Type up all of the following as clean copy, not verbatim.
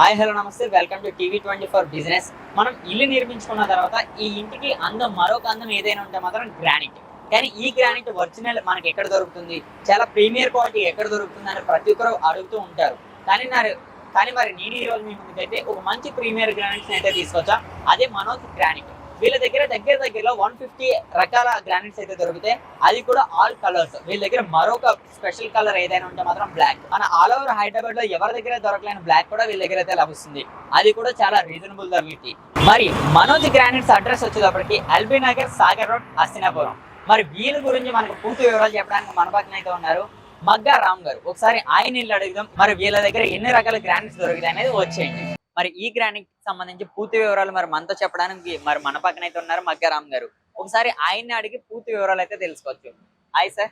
Hi hello నమస్తే welcome to టీవీ24 business. మనం ఇల్లు నిర్మించుకున్న తర్వాత ఈ ఇంటికి అందం మరొక అందం ఏదైనా ఉంటే మాత్రం గ్రానైట్. కానీ ఈ గ్రానైట్ ఒరిజినల్ మనకి ఎక్కడ దొరుకుతుంది, చాలా ప్రీమియర్ క్వాలిటీ ఎక్కడ దొరుకుతుంది అని ప్రతి ఒక్కరు అడుగుతూ ఉంటారు. కానీ మరి నేను ఈ రోజు మీ ముందుకైతే ఒక మంచి ప్రీమియర్ గ్రానైట్స్ అయితే తీసుకొచ్చా. అదే మనోజ్ గ్రానైట్. వీళ్ళ దగ్గర దగ్గరలో 150 రకాల గ్రానైట్స్ అయితే దొరుకుతాయి. అది కూడా ఆల్ కలర్స్. వీళ్ళ దగ్గర మరొక స్పెషల్ కలర్ ఏదైనా ఉంటే మాత్రం బ్లాక్. మన ఆల్ ఓవర్ హైదరాబాద్ లో ఎవరి దగ్గర దొరకలేని బ్లాక్ కూడా వీళ్ళ దగ్గర అయితే లభిస్తుంది. అది కూడా చాలా రీజనబుల్ ధరలకి. మరి మనోజ్ గ్రానైట్స్ అడ్రస్ వచ్చేటప్పటికి ఎల్బీ నగర్, సాగర్ రోడ్, హస్తినాపురం. మరి వీళ్ళ గురించి మనకు పూర్తి వివరాలు చెప్పడానికి మన పక్కన అయితే ఉన్నారు మగ్గా రామ్ గారు. ఒకసారి ఆయన ఇల్లు అడుగుదాం. మరి వీళ్ళ దగ్గర ఎన్ని రకాల గ్రానైట్స్ దొరుకుతాయి అనేది వచ్చేయండి. మరి ఈ గ్రానైట్ సంబంధించి పూర్తి వివరాలు మరి మనతో చెప్పడానికి మరి మన పక్కన అయితే ఉన్నారు మగ్గా రామ్ గారు. ఒకసారి ఆయన్ని అడిగి పూర్తి వివరాలు అయితే తెలుసుకోవచ్చు. Hi sir.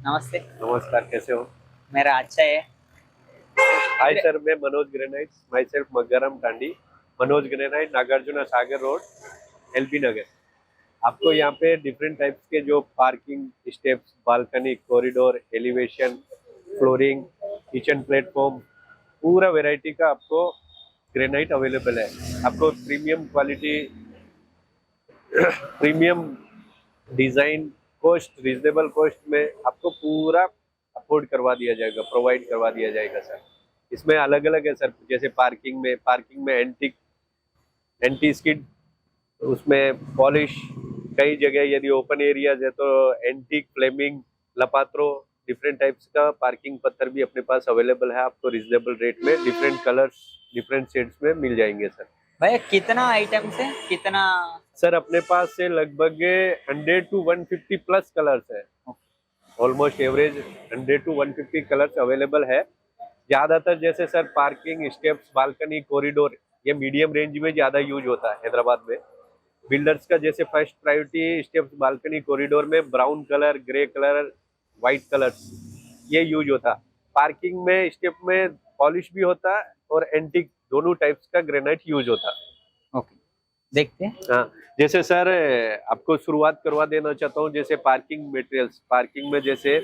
नमस्ते। नमस्कार, कैसे हो? मेरा अच्छा है। हाय सर, मैं Manoj granites, my self Maggaram Tandi, Manoj granite, Nagarjuna Sagar road, LB Nagar. आपको यहाँ पे डिफरेंट टाइप्स के जो parking steps, balcony, corridor, elevation, flooring, kitchen platform, पूरा वैरायटी का आपको ग्रेनाइट अवेलेबल है। आपको premium quality, premium design, cost, reasonable cost में आपको पूरा अफोर्ड करवा दिया जाएगा, प्रोवाइड करवा दिया जाएगा सर। इसमें अलग अलग है सर, जैसे पार्किंग में एंटी स्किड, उसमें पॉलिश, कई जगह यदि ओपन एरियाज है तो एंटीक, फ्लेमिंग, लपात्रो, डिफरेंट टाइप्स का पार्किंग पत्थर भी अपने पास अवेलेबल है। आपको रीजनेबल रेट में डिफरेंट कलर्स, डिफरेंट शेड्स में मिल जाएंगे सर। भैया कितना आइटम से कितना? सर अपने पास से लगभग 100 to 150 प्लस कलर्स है। Almost average 100 to 150 colours available है। ज्यादातर जैसे sir parking steps, balcony, corridor, ये मीडियम रेंज में ज्यादा यूज होता है हैदराबाद में। बिल्डर्स का जैसे first priority steps, balcony, corridor में brown colour, grey colour, white colour ये यूज होता। पार्किंग में स्टेप में पॉलिश भी होता और एंटीक, दोनों टाइप्स का ग्रेनाइट यूज होता। ओके, देखते हैं। हाँ, जैसे सर आपको शुरुआत करवा देना चाहता हूँ, जैसे पार्किंग मटेरियल्स, पार्किंग में जैसे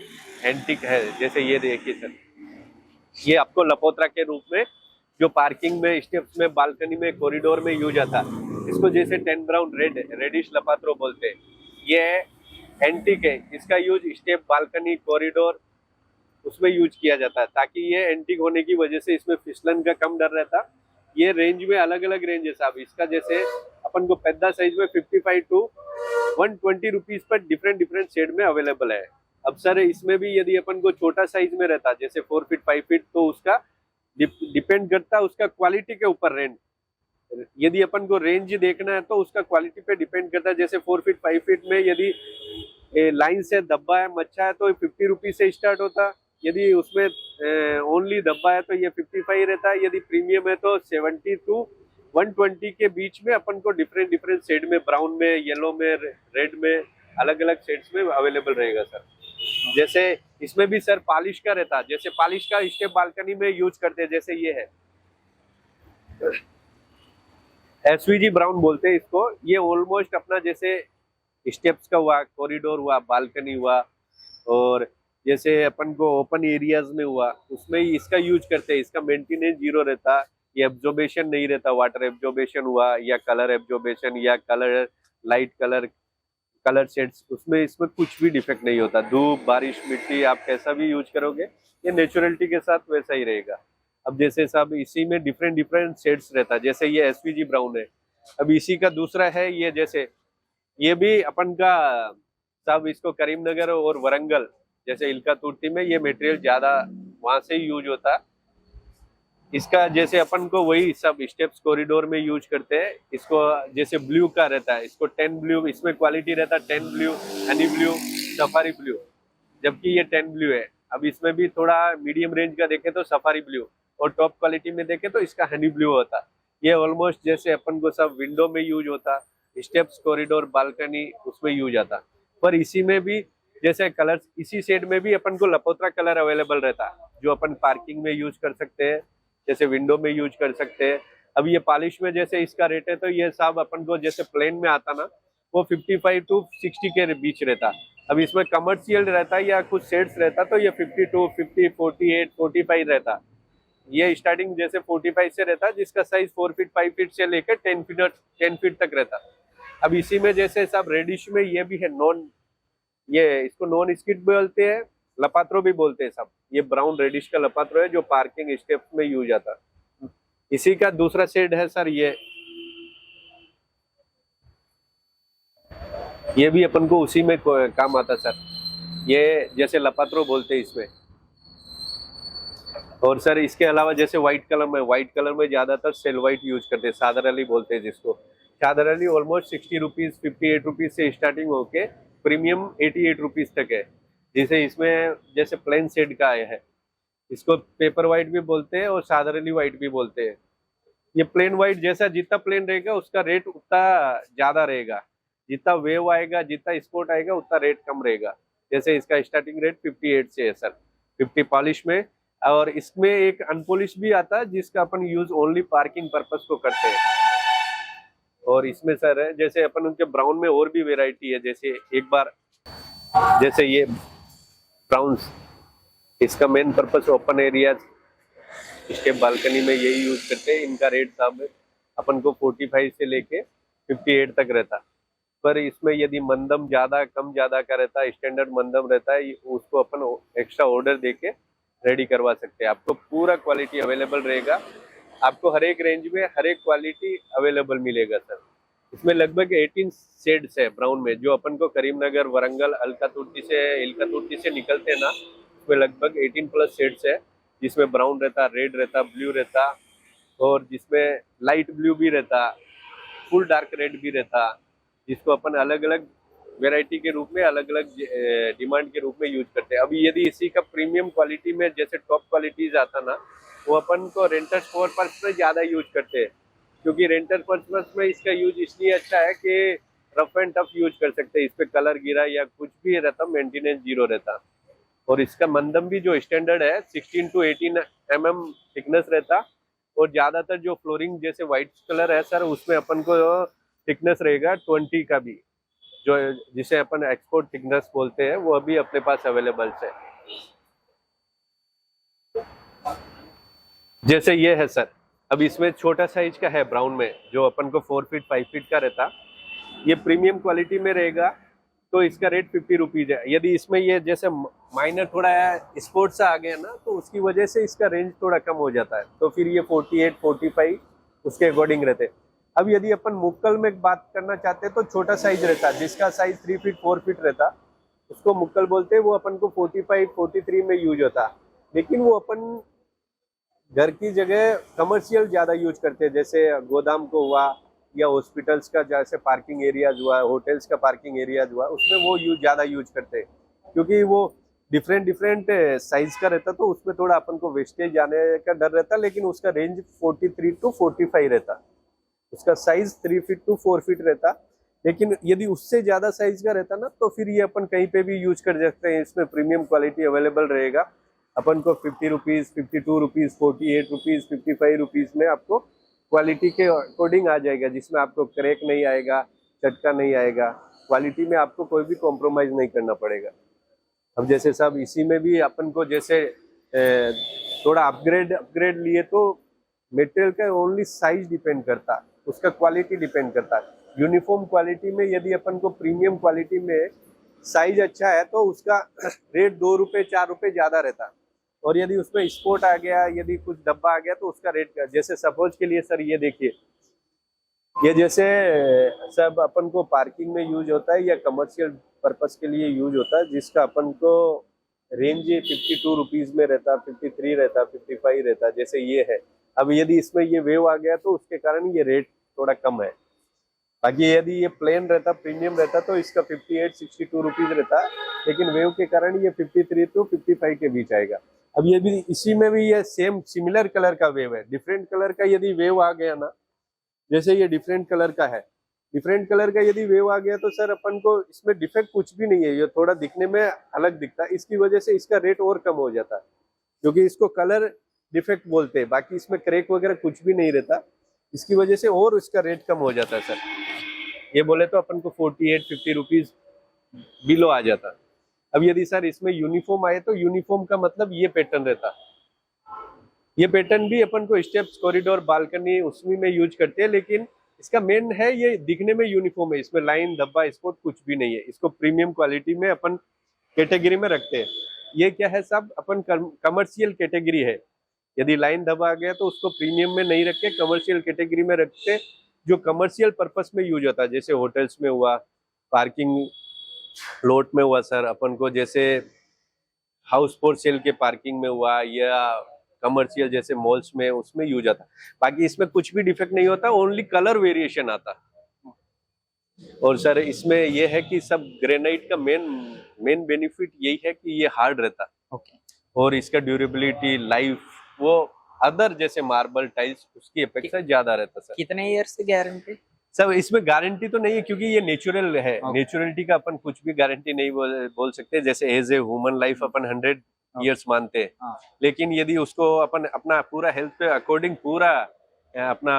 एंटीक है, जैसे ये देखिए सर, ये आपको लपोत्रा के रूप में जो पार्किंग में स्टेप्स में, बालकनी में, कॉरिडोर में यूज आता, इसको जैसे 10 ब्राउन रेडिश लपात्रो बोलते हैं। ये एंटीक है, इसका यूज स्टेप, बालकनी, कॉरिडोर उसमें यूज किया जाता है, ताकि ये एंटीक होने की वजह से इसमें फिसलन का कम डर रहता। ये रेंज में अलग अलग रेंज है साहब। इसका जैसे अपन को पेद्दा साइज में 55 to 120 रुपीज पर डिफरेंट शेड में अवेलेबल है। अब सर इसमें भी यदि अपन को छोटा साइज में रहता, जैसे 4 फीट 5 फीट, तो उसका डिपेंड करता उसका क्वालिटी के ऊपर रेंज। यदि अपन को रेंज देखना है तो उसका क्वालिटी पे डिपेंड करता है। जैसे 4 फीट 5 फीट में यदि लाइन से दब्बा है, मच्छा है, तो 50 रुपीज से स्टार्ट होता। यदि उसमें ओनली दब्बा है तो ये 55 रहता है। यदि प्रीमियम है तो 70 to 120 के बीच में अपन को डिफरेंट शेड में, ब्राउन में, येलो में, रेड में, अलग अलग शेड्स में अवेलेबल रहेगा सर। जैसे इसमें भी सर पॉलिश का रहता, जैसे पॉलिश का स्टेप बालकनी में यूज करते हैं, जैसे ये है एसवीजी ब्राउन बोलते हैं इसको। ये ऑलमोस्ट अपना जैसे स्टेप्स का हुआ, कॉरिडोर हुआ, बालकनी हुआ, और जैसे अपन को ओपन एरियाज में हुआ, उसमें ही इसका यूज करते हैं। इसका मेंटेनेंस जीरो रहता, ये एब्जॉर्बेशन नहीं रहता, वाटर एब्जॉर्बेशन हुआ या कलर एब्जॉर्बेशन या कलर लाइट कलर शेड्स, उसमें इसमें कुछ भी डिफेक्ट नहीं होता। धूप, बारिश, मिट्टी, आप कैसा भी यूज करोगे ये नेचुरलिटी के साथ वैसा ही रहेगा। अब जैसे सब इसी में डिफरेंट शेड्स रहता है, जैसे ये एसपीजी ब्राउन है। अब इसी का दूसरा है ये, जैसे ये भी अपन का सब, इसको करीमनगर और वरंगल, जैसे इल्का तुर्ती में ये मटेरियल ज्यादा वहां से यूज होता। इसका जैसे अपन को वही सब स्टेप्स, कॉरिडोर में यूज करते हैं। इसको जैसे ब्लू का रहता है, इसको 10 ब्लू, इसमें क्वालिटी रहता है 10 blue, Honey blue, safari blue, जबकि ये 10 ब्लू है। अब इसमें भी थोड़ा मीडियम रेंज का देखे तो सफारी ब्लू, और टॉप क्वालिटी में देखे तो इसका हनी ब्लू होता। ये ऑलमोस्ट जैसे अपन को सब विंडो में यूज होता, स्टेप्स, कॉरिडोर, बालकनी उसमें यूज आता। पर इसी में भी जैसे कलर्स, इसी शेड में भी अपन को लपोत्रा कलर अवेलेबल रहता, जो अपन पार्किंग में यूज कर सकते हैं, जैसे विंडो में यूज कर सकते हैं। अब ये पॉलिश में जैसे इसका रेट है, तो ये सब अपन को जैसे प्लेन में आता ना, वो 55 to 60 के बीच रहता। अब इसमें कमर्शियल रहता या कुछ शेड्स रहता तो ये 52, 50, 48, 45 रहता। ये स्टार्टिंग जैसे 45 से रहता, जिसका साइज 4 फीट 5 फीट से लेकर 10 फीट तक रहता। अब इसी में जैसे सब रेडिश में ये भी है नॉन, ये इसको नॉन स्किड बोलते हैं, लपात्रो भी बोलते हैं सब। ये ब्राउन रेडिश का लपात्रो है जो पार्किंग स्टेप में यूज आता। इसी का दूसरा शेड है सर, ये भी अपन को उसी में काम आता सर। ये जैसे लपात्रो बोलते हैं इसमें। और सर इसके अलावा जैसे व्हाइट कलर में ज्यादातर सेल व्हाइट यूज करते हैं, सादर बोलते हैं जिसको। सादर ऑलमोस्ट 60 रुपीज 58 रुपीज से स्टार्टिंग होके प्रीमियम 88 रुपीज तक है। जैसे इसमें जैसे प्लेन शेड का आया है, इसको पेपर व्हाइट भी बोलते हैं और साधारणी व्हाइट भी बोलते हैं। ये प्लेन व्हाइट जैसा जितना प्लेन रहेगा उसका रेट उतना ज्यादा रहेगा, जितना वेव आएगा जितना स्पोर्ट आएगा उतना रेट कम रहेगा। जैसे इसका स्टार्टिंग रेट 58 से है सर, 50 पॉलिश में। और इसमें एक अनपॉलिश भी आता है जिसका अपन यूज ओनली पार्किंग पर्पस को करते हैं। और इसमें सर है जैसे अपन उनके ब्राउन में और भी वेराइटी है। जैसे एक बार जैसे ये ब्राउन, इसका main purpose open area step balcony में यही यूज करते हैं। इनका रेट साहब अपन को 45 से लेके 58 तक रहता। पर इसमें यदि मंदम ज्यादा कम ज्यादा का रहता है, स्टैंडर्ड मंदम रहता है, उसको अपन एक्स्ट्रा ऑर्डर देके रेडी करवा सकते हैं। आपको पूरा क्वालिटी अवेलेबल रहेगा, आपको हर एक रेंज में हर एक क्वालिटी अवेलेबल मिलेगा सर। इसमें लगभग 18 शेड्स है ब्राउन में, जो अपन को करीमनगर, वरंगल, इल्कातुर्ती से निकलते हैं ना, उसमें लगभग 18 प्लस शेड्स है। जिसमें ब्राउन रहता, रेड रहता, ब्लू रहता, और जिसमें लाइट ब्लू भी रहता, फुल डार्क रेड भी रहता, जिसको अपन अलग अलग वेराइटी के रूप में, अलग अलग डिमांड के रूप में यूज करते हैं। अभी यदि इसी का प्रीमियम क्वालिटी में जैसे टॉप क्वालिटीज आता ना, वो अपन को रेंटर्स पर्पस में ज्यादा यूज करते हैं, क्योंकि रेंटर पर्पस में इसका यूज इसलिए अच्छा है कि रफ एंड टफ यूज कर सकते हैं। इस पे कलर गिरा या कुछ भी रहता, मेंटेनेंस जीरो रहता। और इसका मंदम भी जो स्टैंडर्ड है 16 to 18 mm थिकनेस रहता। और ज्यादातर जो फ्लोरिंग जैसे व्हाइट कलर है सर, उसमें अपन को थिकनेस रहेगा 20 का भी, जो जिसे अपन एक्सपोर्ट थिकनेस बोलते हैं, वो भी अपने पास अवेलेबल है। जैसे ये है सर, अब इसमें छोटा साइज का है ब्राउन में, जो अपन को 4 फीट 5 फीट का रहता। ये प्रीमियम क्वालिटी में रहेगा, तो इसका रेट 50 रुपीज है। यदि इसमें ये जैसे माइनर थोड़ा स्पोर्ट्स सा आ गया ना, तो उसकी वजह से इसका रेंज थोड़ा कम हो जाता है, तो फिर ये 48 45 उसके अकॉर्डिंग रहते। अब यदि अपन मुक्कल में बात करना चाहते हैं तो छोटा साइज रहता, जिसका साइज 3 फीट 4 फीट रहता, उसको मुक्कल बोलते हैं। वो अपन को 45 43 में यूज होता, लेकिन वो अपन घर की जगह कमर्शियल ज्यादा यूज करते हैं। जैसे गोदाम को हुआ, या हॉस्पिटल्स का जैसे पार्किंग एरियाज हुआ, होटल्स का पार्किंग एरियाज हुआ, उसमें वो ज्यादा यूज करते हैं, क्योंकि वो डिफरेंट साइज का रहता, तो उसमें थोड़ा अपन को वेस्टेज जाने का डर रहता। लेकिन उसका रेंज 43 to 45 रहता, उसका साइज 3 फीट to 4 फीट रहता। लेकिन यदि उससे ज्यादा साइज का रहता ना, तो फिर ये अपन कहीं पे भी यूज कर सकते हैं। इसमें प्रीमियम क्वालिटी अवेलेबल रहेगा। अपन को 50 रुपीज 52 रुपीज 48 रुपीज 55 रुपीज में आपको क्वालिटी के अकॉर्डिंग आ जाएगा, जिसमें आपको क्रैक नहीं आएगा, चटका नहीं आएगा। क्वालिटी में आपको कोई भी कॉम्प्रोमाइज नहीं करना पड़ेगा। अब जैसे साहब इसी में भी अपन को जैसे थोड़ा अपग्रेड लिए, तो मटेरियल का ओनली साइज डिपेंड करता, उसका क्वालिटी डिपेंड करता है। यूनिफॉर्म क्वालिटी में यदि अपन को प्रीमियम क्वालिटी में साइज अच्छा है, तो उसका रेट 2 रुपये 4 रुपये ज्यादा रहता। और यदि उसमें स्पोर्ट आ गया, यदि कुछ डब्बा आ गया, तो उसका रेट जैसे सपोज के लिए सर ये देखिए, ये जैसे सब अपन को पार्किंग में यूज होता है या कमर्शियल पर्पस के लिए यूज होता है, जिसका अपन को रेंज 52 रुपीज में रहता, 53 रहता, 55 रहता, जैसे ये है। अब यदि इसमें ये वेव आ गया, तो उसके कारण ये रेट थोड़ा कम है। बाकी यदि ये प्लेन रहता, प्रीमियम रहता, तो इसका 58 62 रुपीज रहता, लेकिन वेव के कारण ये 53 to 55 के बीच आएगा। अब ये भी इसी में भी ये सेम सिमिलर कलर का वेव है। डिफरेंट कलर का यदि वेव आ गया ना, जैसे ये डिफरेंट कलर का है, डिफरेंट कलर का यदि वेव आ गया, तो सर अपन को इसमें डिफेक्ट कुछ भी नहीं है, ये थोड़ा दिखने में अलग दिखता है। इसकी वजह से इसका रेट और कम हो जाता है, क्योंकि इसको कलर डिफेक्ट बोलते हैं। बाकी इसमें क्रैक वगैरह कुछ भी नहीं रहता, इसकी वजह से और इसका रेट कम हो जाता है सर। ये बोले तो अपन को 48 50 रुपीज बिलो आ जाता। अब यदि सर इसमें यूनिफॉर्म आए, तो यूनिफॉर्म का मतलब ये पैटर्न रहता, ये पैटर्न भी अपन को स्टेप्स, कॉरिडोर, बालकनी उसमें में यूज करते हैं, लेकिन इसका मेन है ये दिखने में यूनिफॉर्म है, इसमें लाइन, धब्बा, स्पॉट कुछ भी नहीं है। इसको प्रीमियम क्वालिटी में अपन कैटेगरी में रखते हैं। ये क्या है, सब अपन कमर्शियल कैटेगरी है। यदि लाइन धब्बा आ गया तो उसको प्रीमियम में नहीं रखते, कमर्शियल कैटेगरी में रखते, जो कमर्शियल पर्पस में यूज होता है, जैसे होटल्स में हुआ, पार्किंग प्लॉट में हुआ सर, अपन को जैसे हाउस फॉर सेल के पार्किंग में हुआ, या कमर्शियल जैसे मॉल्स में, उसमें यूज आता। बाकी इसमें कुछ भी डिफेक्ट नहीं होता, ओनली कलर वेरिएशन आता। और सर इसमें ये है कि सब ग्रेनाइट का मेन बेनिफिट यही है कि ये हार्ड रहता, ओके, और इसका ड्यूरेबिलिटी, लाइफ, वो अदर जैसे मार्बल टाइल्स उसकी अपेक्षा ज्यादा रहता सर। कितने ईयर्स की गारंटी? सब इसमें गारंटी तो नहीं है, क्योंकि ये नेचुरल है। Okay. नेचुरलिटी का अपन कुछ भी गारंटी नहीं बोल सकते। जैसे एज ए ह्यूमन लाइफ अपन 100 ईयर्स मानते हैं, हाँ। लेकिन यदि उसको अपन अपना पूरा हेल्थ पे अकॉर्डिंग पूरा अपना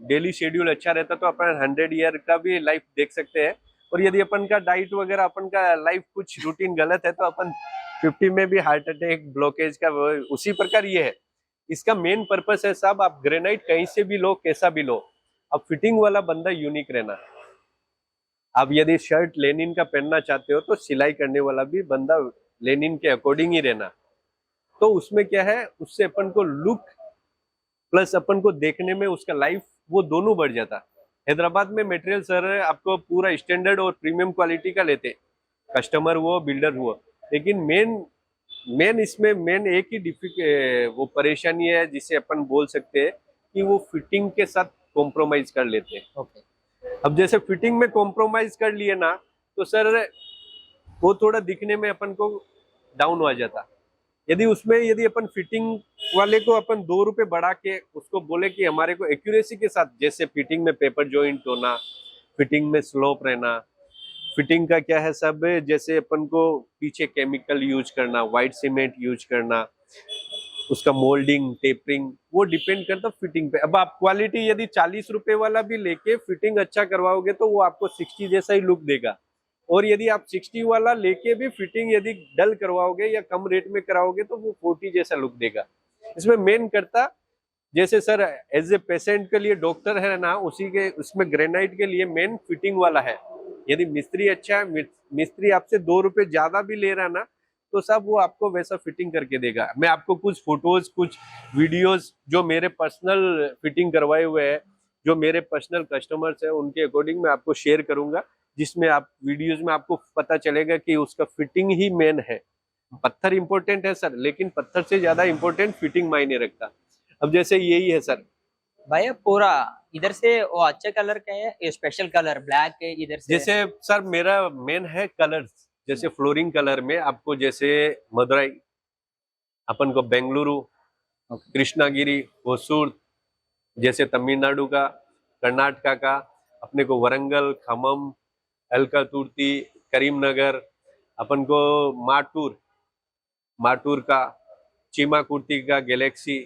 डेली शेड्यूल अच्छा रहता तो अपन 100 ईयर का भी लाइफ देख सकते हैं। और यदि अपन का डाइट वगैरह, अपन का लाइफ कुछ रूटीन गलत है, तो अपन 50 में भी हार्ट अटैक, ब्लॉकेज का, उसी प्रकार ये है। इसका मेन पर्पस है साहब, आप ग्रेनाइट कहीं से भी लो, कैसा भी लो, अब फिटिंग वाला बंदा यूनिक रहना। आप यदि शर्ट लेनिन का पहनना चाहते हो तो सिलाई करने वाला भी बंदा लेनिन के अकॉर्डिंग ही रहना। तो उसमें क्या है, उससे अपन को लुक प्लस अपन को देखने में उसका लाइफ, वो दोनों बढ़ जाता। हैदराबाद में मटेरियल सर आपको पूरा स्टैंडर्ड और प्रीमियम क्वालिटी का लेते, कस्टमर हुआ, बिल्डर हुआ, लेकिन मेन इसमें मेन एक ही वो परेशानी है जिसे अपन बोल सकते हैं कि वो फिटिंग के साथ कॉम्प्रोमाइज कर लेते हैं। ओके, अब जैसे फिटिंग में कॉम्प्रोमाइज कर लिए ना, तो सर वो थोड़ा दिखने में अपन को डाउन हो जाता। यदि अपन फिटिंग वाले को अपन 2 रुपए बढ़ा के उसको बोले कि हमारे को एक्यूरेसी के साथ, जैसे फिटिंग में पेपर जॉइंट होना, फिटिंग में स्लोप रहना, फिटिंग का क्या है सब, जैसे अपन को पीछे केमिकल यूज करना, व्हाइट सीमेंट यूज करना, उसका मोल्डिंग, टेपरिंग, वो डिपेंड करता फिटिंग पे। अब आप क्वालिटी यदि 40 रुपए वाला भी लेके फिटिंग अच्छा करवाओगे तो वो आपको 60 जैसा ही लुक देगा। और यदि आप 60 वाला लेके भी फिटिंग यदि डल करवाओगे या कम रेट में कराओगे तो वो 40 जैसा लुक देगा। इसमें मेन करता, जैसे सर एज ए पेशेंट के लिए डॉक्टर है ना, उसी के उसमें ग्रेनाइट के लिए मेन फिटिंग वाला है। यदि मिस्त्री अच्छा है, मिस्त्री आपसे 2 रुपए ज्यादा भी ले रहा ना, तो सब वो आपको वैसा फिटिंग करके देगा। मैं आपको कुछ फोटोज, कुछ वीडियोस जो मेरे पर्सनल फिटिंग करवाए हुए हैं, जो मेरे पर्सनल कस्टमर्स हैं, उनके अकॉर्डिंग मैं आपको शेयर करूंगा, जिसमें आप वीडियोस में आपको पता चलेगा कि उसका फिटिंग ही मेन है। पत्थर इंपॉर्टेंट है सर, लेकिन पत्थर से ज्यादा इंपॉर्टेंट फिटिंग मायने रखता। अब जैसे यही है सर भैया, पूरा इधर से वो अच्छा कलर का है, ये स्पेशल कलर ब्लैक है इधर से। जैसे सर मेरा मेन है कलर्स, जैसे फ्लोरिंग कलर में आपको, जैसे मदुरई, अपन को बेंगलुरु, कृष्णागिरी, होसूर, जैसे तमिलनाडु का, कर्नाटका का, अपने को वरंगल, खम्मम, अलकातुर्ती, करीमनगर, अपन को माटूर का, चीमा कुर्ती का, गैलेक्सी,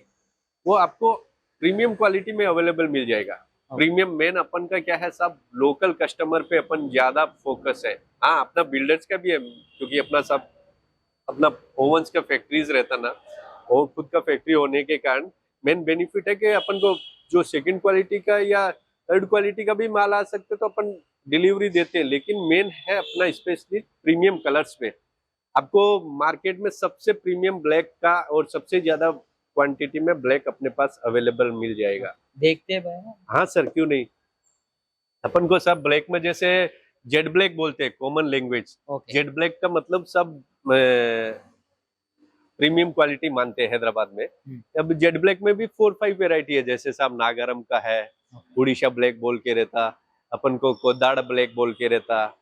वो आपको प्रीमियम क्वालिटी में अवेलेबल मिल जाएगा। प्रीमियम मेन अपन का क्या है, सब लोकल कस्टमर पे अपन ज्यादा फोकस है। हाँ, अपना बिल्डर्स का भी है, क्योंकि अपना ओवंस का फैक्ट्रीज रहता ना, वो खुद का फैक्ट्री होने के कारण मेन बेनिफिट है कि अपन को जो सेकंड क्वालिटी का या थर्ड क्वालिटी का भी माल आ सकते तो अपन डिलीवरी देते हैं, लेकिन मेन है अपना स्पेशली प्रीमियम कलर्स पे। आपको मार्केट में सबसे प्रीमियम ब्लैक का और सबसे ज्यादा क्वांटिटी में ब्लैक अपने पास अवेलेबल मिल जाएगा। देखते हैं भैया। हाँ सर, क्यों नहीं। अपन को सब ब्लैक में, जैसे जेड ब्लैक बोलते हैं common language, okay, Z black का मतलब सब प्रीमियम क्वालिटी मानते हैं हैदराबाद में। अब जेड ब्लैक में भी 4-5 वेराइटी है, जैसे साहब नागारम का है, उड़ीसा ब्लैक बोल के रहता, अपन को कोदाड़ ब्लैक बोल के रहता,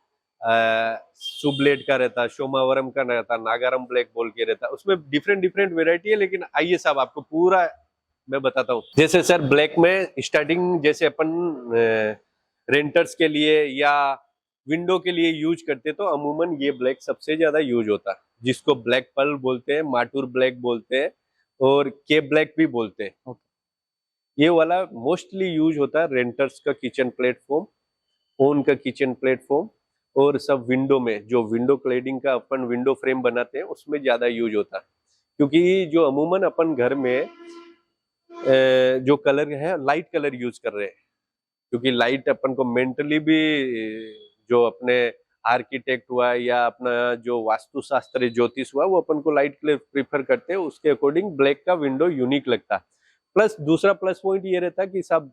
सुब्लेड का रहता, शोमावरम का रहता, नागारम ब्लैक बोल के रहता। उसमें डिफरेंट वेराइटी है, लेकिन आइए साहब आपको पूरा मैं बताता हूँ। जैसे सर ब्लैक में स्टार्टिंग, जैसे अपन रेंटर्स के लिए या विंडो के लिए यूज करते तो अमूमन ये ब्लैक सबसे ज्यादा यूज होता, जिसको ब्लैक पर्ल बोलते हैं, माटूर ब्लैक बोलते हैं, और के ब्लैक भी बोलते हैं। ये वाला मोस्टली यूज होता है रेंटर्स का किचन प्लेटफॉर्म, ओन का किचन प्लेटफॉर्म, और सब विंडो में, जो विंडो क्लेडिंग का अपन विंडो फ्रेम बनाते हैं उसमें ज्यादा यूज होता है। क्योंकि जो अमूमन अपन घर में जो कलर है लाइट कलर यूज कर रहे हैं, क्योंकि लाइट अपन को मेंटली भी जो अपने आर्किटेक्ट हुआ या अपना जो वास्तुशास्त्र ज्योतिष हुआ वो अपन को लाइट कलर प्रीफर करते हैं, उसके अकॉर्डिंग ब्लैक का विंडो यूनिक लगता है। प्लस दूसरा प्लस पॉइंट ये रहता है कि सब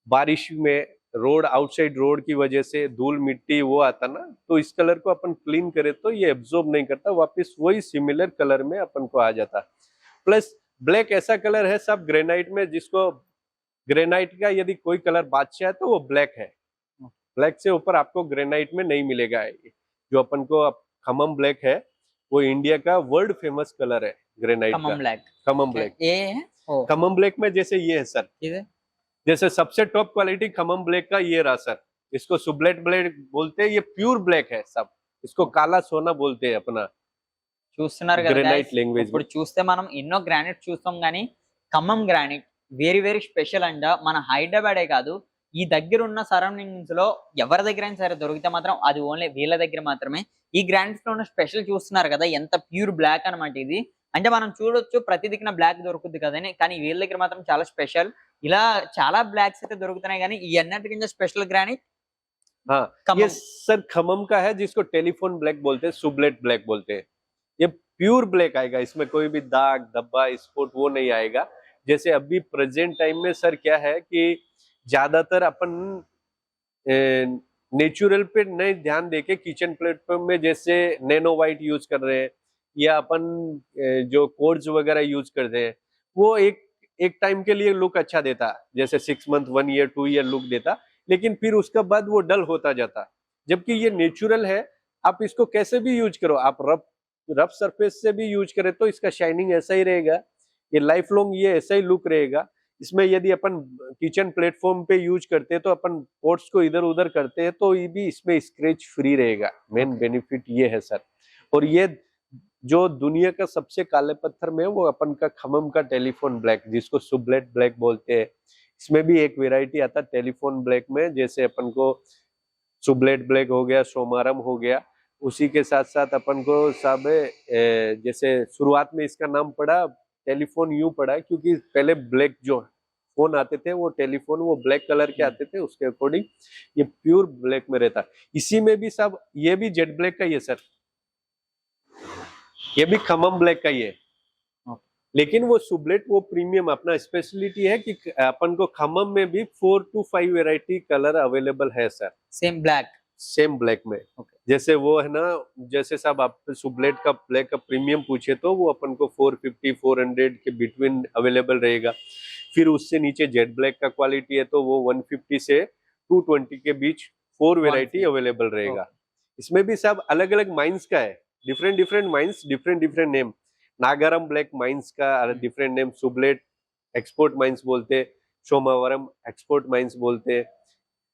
बारिश में रोड आउटसाइड रोड की वजह से धूल मिट्टी वो आता ना, तो इस कलर को अपन क्लीन करें तो ये एब्जॉर्ब नहीं करता, वापस वही सिमिलर कलर में अपन को आ जाता। प्लस ब्लैक ऐसा कलर है सब ग्रेनाइट में, जिसको ग्रेनाइट का यदि कोई कलर बादशाह है तो वो ब्लैक है। ब्लैक से ऊपर आपको ग्रेनाइट में नहीं मिलेगा। जो अपन को अब खमम ब्लैक है वो इंडिया का वर्ल्ड फेमस कलर है ग्रेनाइट का। खमम ब्लैक, खमम ब्लैक ये है ओ खमम ब्लैक में जैसे ये है सर, इधर जैसे सबसे टॉप क्वालिटी खमम ब्लैक का ये रहा सर, इसको सुब्लेट ब्लैक बोलते हैं, ये प्योर ब्लैक है सब, इसको काला सोना बोलते हैं अपना చూస్తున్నారు కదా ग्रेनाइट guys. लैंग्वेज ఇప్పుడు చూస్తే మనం ఎన్నో గ్రానైట్ చూస్తాం కానీ Khammam granite very very special అంట. మన హైదరాబాదే కాదు, ఈ దగ్గర ఉన్న సరౌండింగ్స్ లో ఎవరి దగ్గర అయినా సరే దొరికితే మాత్రం అది ఓన్లీ వీళ్ళ దగ్గర మాత్రమే. ఈ గ్రానైట్స్ లో ఉన్న స్పెషల్ చూస్తున్నారు కదా, ఎంత ప్యూర్ బ్లాక్ అన్నమాట ఇది. అంటే మనం చూడొచ్చు ప్రతి దిక్కున బ్లాక్ దొరుకుతుంది కదని, కానీ వీళ్ళ దగ్గర మాత్రం చాలా స్పెషల్. ఇలా చాలా బ్లాక్స్ అయితే దొరుకుతున్నాయి కానీ ఈ అన్నిటికంటే స్పెషల్ గ్రానైట్ हाँ खमम। ये सर खमम का है, जिसको टेलीफोन ब्लैक बोलते हैं, सुबलेट ब्लैक बोलते हैं। ये प्योर ब्लैक आएगा, इसमें कोई भी दाग धब्बा स्पॉट वो नहीं आएगा। जैसे अभी प्रेजेंट टाइम में सर क्या है कि ज्यादातर अपन नेचुरल पे नहीं ध्यान देके किचन प्लेटफॉर्म में जैसे नैनो वाइट यूज कर रहे हैं या अपन जो कोड्स वगैरह यूज करते हैं, वो एक टाइम के लिए लुक अच्छा देता, जैसे 6 मंथ 1 ईयर 2 ईयर लुक देता, लेकिन फिर उसके बाद वो डल होता जाता। जबकि ये नेचुरल है, आप इसको कैसे भी यूज करो, आप रफ सरफेस से भी यूज करें तो इसका शाइनिंग ऐसा ही रहेगा, ये लाइफ लॉन्ग ये ऐसा ही लुक रहेगा। इसमें यदि अपन किचन प्लेटफॉर्म पे यूज करते हैं तो अपन पोर्ट्स को इधर उधर करते हैं तो ये भी इसमें स्क्रैच फ्री रहेगा। मेन बेनिफिट ये है सर। और ये जो दुनिया का सबसे काले पत्थर में वो अपन का खमम का टेलीफोन ब्लैक, जिसको सुबलेट ब्लैक बोलते हैं, इसमें भी एक वेराइटी आता टेलीफोन ब्लैक में, जैसे अपन को सुबलेट ब्लैक हो गया, सोमारम हो गया, उसी के साथ साथ अपन को सब जैसे शुरुआत में इसका नाम पड़ा टेलीफोन यूं पड़ा क्योंकि पहले ब्लैक जो फोन आते थे वो टेलीफोन वो ब्लैक कलर के आते थे, उसके अकॉर्डिंग ये प्योर ब्लैक में रहता। इसी में भी सब ये भी जेट ब्लैक का ही है सर, ये भी खमम ब्लैक का ही है, लेकिन वो सुबलेट वो प्रीमियम अपना स्पेशलिटी है कि अपन को खमम में भी 4 to 5 वैरायटी कलर अवेलेबल है sir, same black same black में। जैसे वो है ना, जैसे सब आप सुबलेट का ब्लैक का प्रीमियम पूछे तो वो अपन को 450 400 के बिटवीन अवेलेबल रहेगा। फिर उससे नीचे जेट ब्लैक का क्वालिटी है तो वो 150 से 220 के बीच 4 वैरायटी अवेलेबल रहेगा। इसमें भी सब अलग अलग माइंस का है, different different mines, different different name. Nagaram black mines का डिफरेंट नेम, सुबलेट एक्सपोर्ट माइंस बोलते, सोमावरम एक्सपोर्ट माइंस बोलते,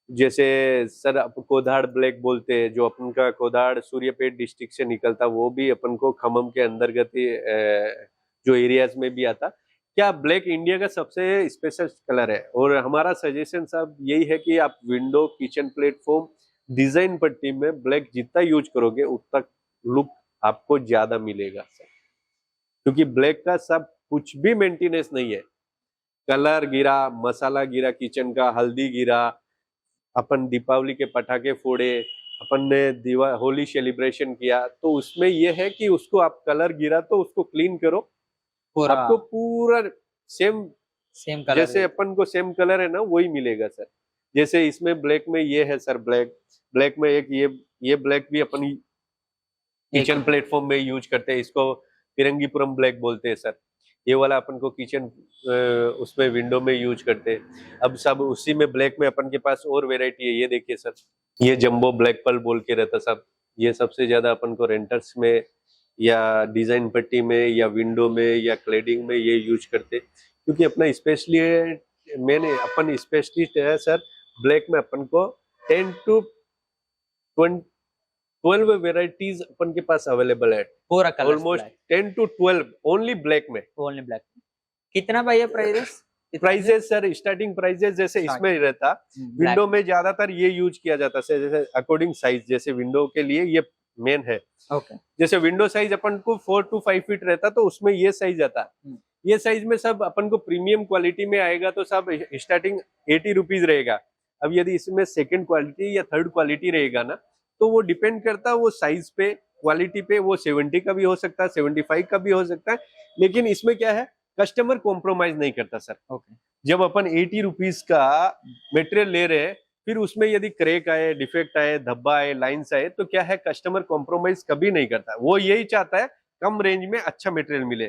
जैसे सर कोदाड़ ब्लैक बोलते हैं, जो अपन का कोदाड़ सूर्यपेट डिस्ट्रिक्ट से निकलता, वो भी अपन को खमम के अंतर्गत जो एरियाज में भी आता। क्या ब्लैक इंडिया का सबसे स्पेशल कलर है, और हमारा सजेशन साहब यही है कि आप विंडो किचन प्लेटफॉर्म डिजाइन पट्टी में ब्लैक जितना यूज करोगे उतना लुक आपको ज्यादा मिलेगा सर, क्योंकि ब्लैक का सब कुछ भी मेंटेनेंस नहीं है। कलर गिरा, मसाला गिरा किचन का, हल्दी गिरा, अपन दीपावली के पटाखे फोड़े, अपन ने होली सेलिब्रेशन किया, तो उसमें यह है कि उसको आप कलर गिरा तो उसको क्लीन करो, आपको पूरा सेम कलर जैसे अपन को सेम कलर है ना वही मिलेगा सर। जैसे इसमें ब्लैक में ये है सर, ब्लैक में एक ये ब्लैक भी अपन किचन प्लेटफॉर्म में यूज करते हैं, इसको फिरंगीपुरम ब्लैक बोलते हैं सर। ये वाला अपन को किचन उसमें विंडो में यूज करते हैं। अब सब उसी में ब्लैक में अपन के पास और वेराइटी है, ये देखिए सर, ये जंबो ब्लैक पल बोल के रहता सब, ये सबसे ज्यादा अपन को रेंटर्स में या डिजाइन पट्टी में या विंडो में या क्लेडिंग में ये यूज करते, क्योंकि अपना स्पेशली अपन स्पेशलिस्ट है सर ब्लैक में। अपन को 10 to 12 वेराइटीज अपन के पास अवेलेबल है, पूरा colour almost 10 to 12 only black में। ओनली ब्लैक कितना भैया प्राइजेस सर, स्टार्टिंग प्राइजेस जैसे इसमें ही रहता, विंडो में ज्यादातर ये यूज किया जाता है, जैसे अकॉर्डिंग साइज, जैसे विंडो के लिए ये मेन है। ओके, जैसे विंडो साइज अपन को 4 to 5 फीट रहता तो उसमें ये साइज आता, ये साइज में सब अपन को प्रीमियम क्वालिटी में आएगा तो सब स्टार्टिंग 80 रुपीज रहेगा। अब यदि इसमें सेकंड क्वालिटी या थर्ड क्वालिटी रहेगा ना, तो वो डिपेंड करता है वो साइज पे, क्वालिटी पे, वो 70 का भी हो सकता है, 75 का भी हो सकता है। लेकिन इसमें क्या है, कस्टमर कॉम्प्रोमाइज नहीं करता सर। ओके। जब अपन 80 रुपीज का मटेरियल ले रहे हैं, फिर उसमें यदि क्रैक आए, डिफेक्ट आए, धब्बा आए, लाइंस आए, तो क्या है, कस्टमर कॉम्प्रोमाइज कभी नहीं करता। वो यही चाहता है कम रेंज में अच्छा मटेरियल मिले।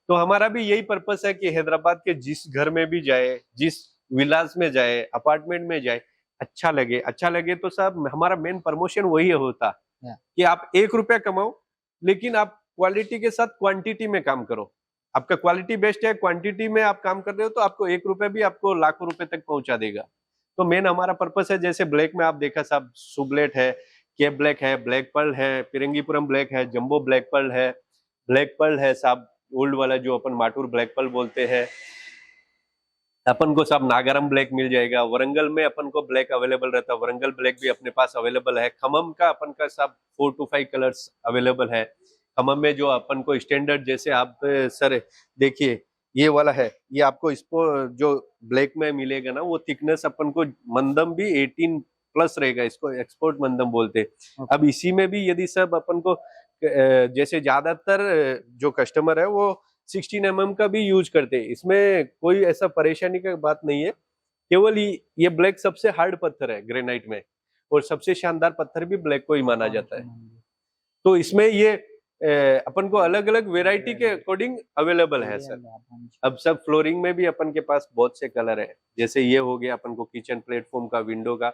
तो हमारा भी यही पर्पस है कि हैदराबाद के जिस घर में भी जाए, जिस विलास में जाए, अपार्टमेंट में जाए, अच्छा लगे। अच्छा लगे तो साहब हमारा मेन प्रमोशन वही होता कि आप 1 रुपया कमाओ, लेकिन आप क्वालिटी के साथ क्वांटिटी में काम करो। आपका क्वालिटी बेस्ट है, क्वांटिटी में आप काम कर रहे हो, तो आपको 1 रुपया भी आपको लाखों रुपए तक पहुंचा देगा। तो मेन हमारा पर्पस है, जैसे ब्लैक में आप देखा साहब, सुबलेट है, केप ब्लैक है, ब्लैक पर्ल है, पिरंगीपुरम ब्लैक है, जंबो ब्लैक पर्ल है साहब, ओल्ड वाला जो अपन माटूर ब्लैक पर्ल बोलते हैं। अपन को सब नागारम ब्लैक मिल जाएगा। वरंगल में अपन को ब्लैक अवेलेबल रहता है, वरंगल ब्लैक भी अपने पास अवेलेबल है। खमम का अपन का सब 4 to 5 कलर्स अवेलेबल है। खमम में जो अपन को स्टैंडर्ड, जैसे आप सर देखिए ये वाला है, ये आपको इसको जो ब्लैक में मिलेगा ना, वो थिकनेस अपन को मंदम भी 18 प्लस रहेगा, इसको एक्सपोर्ट मंदम बोलते हैं। अब इसी में भी यदि सब अपन को जैसे ज्यादातर जो कस्टमर है वो 16 mm का भी यूज करते हैं, इसमें कोई ऐसा परेशानी का बात नहीं है। केवल ये ब्लैक सबसे हार्ड पत्थर है ग्रेनाइट में, और सबसे शानदार पत्थर भी ब्लैक को ही माना जाता है। तो इसमें ये अपन को अलग अलग वेराइटी के अकॉर्डिंग अवेलेबल है सर। अब सब फ्लोरिंग में भी अपन के पास बहुत से कलर है, जैसे ये हो गया अपन को किचन प्लेटफॉर्म का, विंडो का।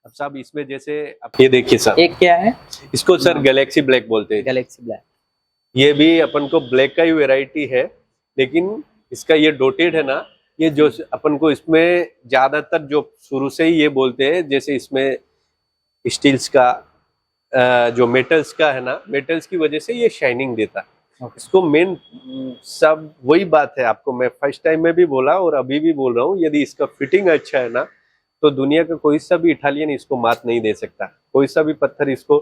अब सब इसमें जैसे आप ये देखिए सर, एक क्या है, इसको सर गैलेक्सी ब्लैक बोलते हैं। Galaxy black. ये भी अपन को ब्लैक का ही वेराइटी है, लेकिन इसका ये डोटेड है ना, ये जो अपन को इसमें ज्यादातर जो शुरू से ही ये बोलते हैं, जैसे इसमें स्टील्स का जो मेटल्स का है ना, मेटल्स की वजह से ये शाइनिंग देता है। इसको मेन सब वही बात है, आपको मैं फर्स्ट टाइम में भी बोला और अभी भी बोल रहा हूँ, यदि इसका फिटिंग अच्छा है ना, तो दुनिया का कोई सा भी इटालियन इसको मात नहीं दे सकता, कोई सा भी पत्थर इसको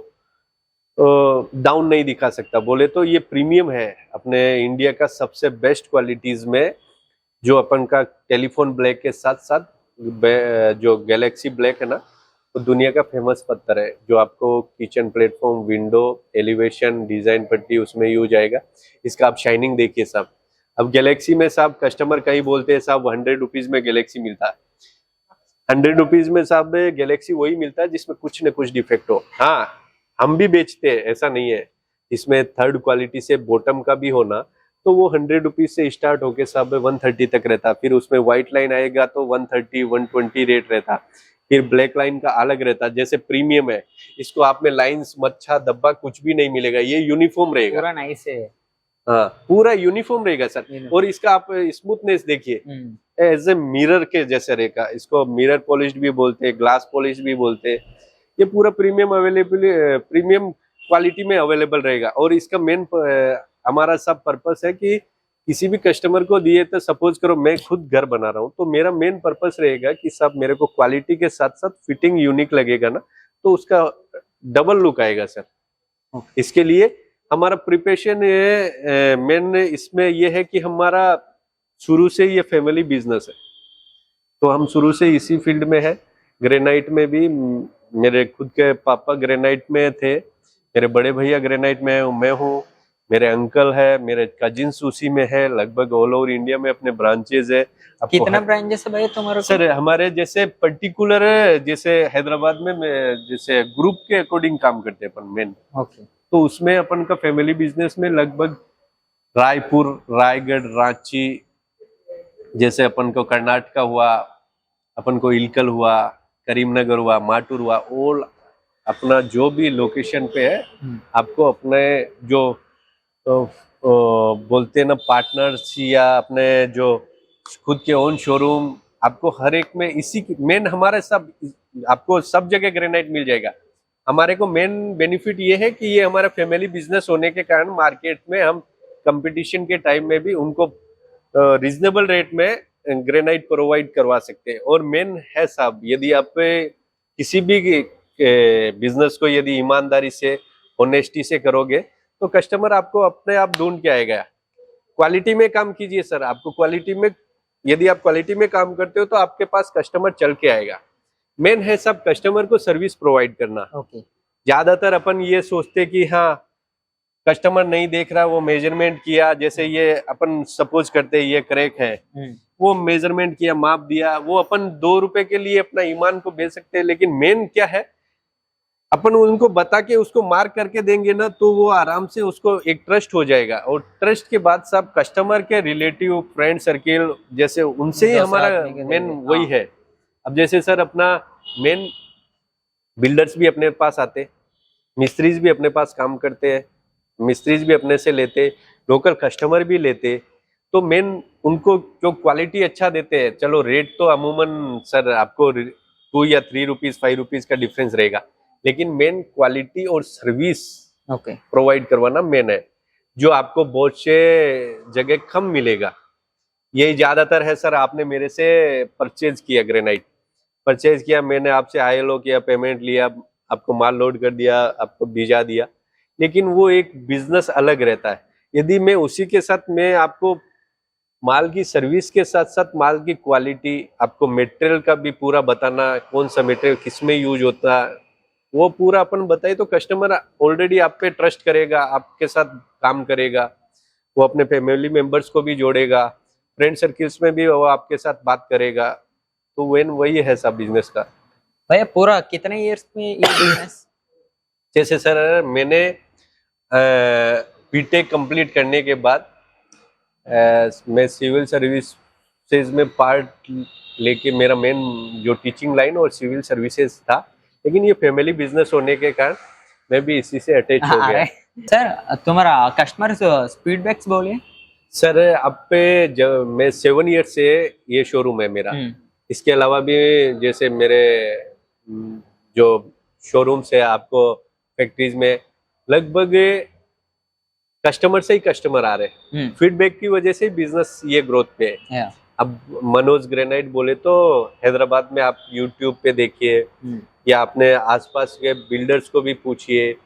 डाउन नहीं दिखा सकता। बोले तो ये प्रीमियम है, अपने इंडिया का सबसे बेस्ट क्वालिटीज में, जो अपन का टेलीफोन ब्लैक के साथ साथ जो गैलेक्सी ब्लैक है ना, वो दुनिया का फेमस पत्थर है, जो आपको kitchen platform, window, elevation, design पट्टी उसमें यूज आएगा। इसका आप शाइनिंग देखिए साहब। अब गैलेक्सी में साहब कस्टमर कहीं बोलते हैं साहब 100 रुपीज में गैलेक्सी मिलता है। 100 रुपीज में साहब गैलेक्सी वही मिलता है जिसमें कुछ न कुछ डिफेक्ट हो। हाँ, हम भी बेचते हैं, ऐसा नहीं है। इसमें थर्ड क्वालिटी से बॉटम का भी होना, तो वो 100 रुपीज से स्टार्ट होके साहब 130 तक रहता। फिर उसमें व्हाइट लाइन आएगा तो 130, 120 रेट रहता। फिर ब्लैक लाइन का अलग रहता। जैसे प्रीमियम है, इसको आप में लाइंस, मच्छा, धब्बा कुछ भी नहीं मिलेगा, ये यूनिफॉर्म रहेगा, पूरा नाइस है। हाँ, पूरा यूनिफॉर्म रहेगा सर। और इसका आप स्मूथनेस देखिए, एज ए मिरर के जैसे रहेगा। इसको मिरर पॉलिश्ड भी बोलते हैं, ग्लास पॉलिश भी बोलते हैं। ये पूरा प्रीमियम क्वालिटी में अवेलेबल रहेगा। और इसका मेन हमारा सब पर्पस है कि किसी भी कस्टमर को दिए, तो सपोज करो मैं खुद घर बना रहा हूँ, तो मेरा मेन पर्पस रहेगा कि सब मेरे को क्वालिटी के साथ साथ फिटिंग यूनिक लगेगा ना, तो उसका डबल लुक आएगा सर। इसके लिए हमारा प्रिपरेशन मेन इसमें यह है कि हमारा शुरू से ये फैमिली बिजनेस है, तो हम शुरू से इसी फील्ड में है। ग्रेनाइट में भी मेरे खुद के पापा ग्रेनाइट में थे, मेरे बड़े भैया ग्रेनाइट में है, मैं हूँ, मेरे अंकल है, मेरे कजिन्स उसी में है। लगभग ऑल ओवर इंडिया में अपने ब्रांचेज है। कितना ब्रांचेस है भाई तुम्हारे? सर हमारे जैसे पर्टिकुलर, जैसे हैदराबाद में जैसे ग्रुप के अकॉर्डिंग काम करते हैं अपन मेन। ओके। तो उसमें अपन का फैमिली बिजनेस में लगभग रायपुर, रायगढ़, रांची, जैसे अपन को कर्नाटका हुआ, अपन को इलकल हुआ, करीमनगर हुआ, माटूर हुआ, और अपना जो भी लोकेशन पे है, आपको अपने जो बोलते हैं ना पार्टनर्स, या अपने जो खुद के ओन शोरूम, आपको हर एक में इसी मेन हमारे सब, आपको सब जगह ग्रेनाइट मिल जाएगा। हमारे को मेन बेनिफिट ये है कि ये हमारा फैमिली बिजनेस होने के कारण मार्केट में हम कंपटीशन के टाइम में भी उनको रीजनेबल रेट में ग्रेनाइट प्रोवाइड करवा सकते हैं। और मेन है साहब, यदि आप किसी भी बिजनेस को यदि ईमानदारी से, ऑनेस्टी से करोगे, तो कस्टमर आपको अपने आप ढूंढ के आएगा। क्वालिटी में काम कीजिए सर। आपको क्वालिटी में, यदि आप क्वालिटी में काम करते हो तो आपके पास कस्टमर चल के आएगा। मेन है सब कस्टमर को सर्विस प्रोवाइड करना। ओके ज्यादातर अपन ये सोचते कि हाँ कस्टमर नहीं देख रहा, वो मेजरमेंट किया, जैसे ये अपन सपोज करते ये क्रैक है, वो मेजरमेंट किया, माप दिया, वो अपन 2 रुपए के लिए अपना ईमान को बेच सकते हैं। लेकिन मेन क्या है, अपन उनको बता के उसको मार्क करके देंगे ना, तो वो आराम से उसको एक ट्रस्ट हो जाएगा। और ट्रस्ट के बाद सब कस्टमर के रिलेटिव, फ्रेंड सर्किल, जैसे उनसे ही दूसरा हमारा आदमी के मेन जरिए, वही हाँ। है। अब जैसे सर अपना मेन बिल्डर्स भी अपने पास आते, मिस्त्रीज भी अपने पास काम करते हैं, मिस्त्रीज भी अपने से लेते, लोकल कस्टमर भी लेते। तो मेन उनको जो क्वालिटी अच्छा देते हैं, चलो रेट तो अमूमन सर आपको 2 या 3 रुपीज 5 रुपीज का डिफरेंस रहेगा, लेकिन मेन क्वालिटी और सर्विस ओके प्रोवाइड करवाना मेन है, जो आपको बहुत से जगह कम मिलेगा। यही ज्यादातर है सर। आपने मेरे से परचेज किया ग्रेनाइट, परचेज किया, मैंने आपसे ILO किया, पेमेंट लिया, आपको माल लोड कर दिया, आपको भिजा दिया, लेकिन वो एक बिजनेस अलग रहता है। यदि मैं उसी के साथ मैं आपको माल की सर्विस के साथ साथ माल की क्वालिटी, आपको मटेरियल का भी पूरा बताना, कौन सा मटेरियल किस में यूज होता है, वो पूरा अपन बताए, तो कस्टमर ऑलरेडी आप पे ट्रस्ट करेगा, आपके साथ काम करेगा। वो अपने फैमिली मेंबर्स को भी जोड़ेगा, फ्रेंड सर्किल्स में भी वो आपके साथ बात करेगा। तो वही है सब बिजनेस का। भैया पूरा कितने इयर्स में ये बिजनेस? जैसे सर मैंने बीटेक कंप्लीट करने के बाद मैं सिविल सर्विसेज में पार्ट लेके, मेरा मेन जो टीचिंग लाइन और सिविल सर्विसेज था, लेकिन ये फैमिली बिजनेस होने के कारण मैं भी इसी से अटैच हो गया। सर तुम्हारा कस्टमर फीडबैक्स बोलिए। सर अब पे जब मैं 7 ईयर से ये शोरूम है मेरा, इसके अलावा भी जैसे मेरे जो शोरूम से आपको फैक्ट्रीज में लगभग कस्टमर से ही कस्टमर आ रहे हैं। फीडबैक की वजह से बिजनेस ये ग्रोथ पे है। अब मनोज ग्रेनाइट बोले तो हैदराबाद में आप यूट्यूब पे देखिए, या अपने आसपास के बिल्डर्स को भी पूछिए,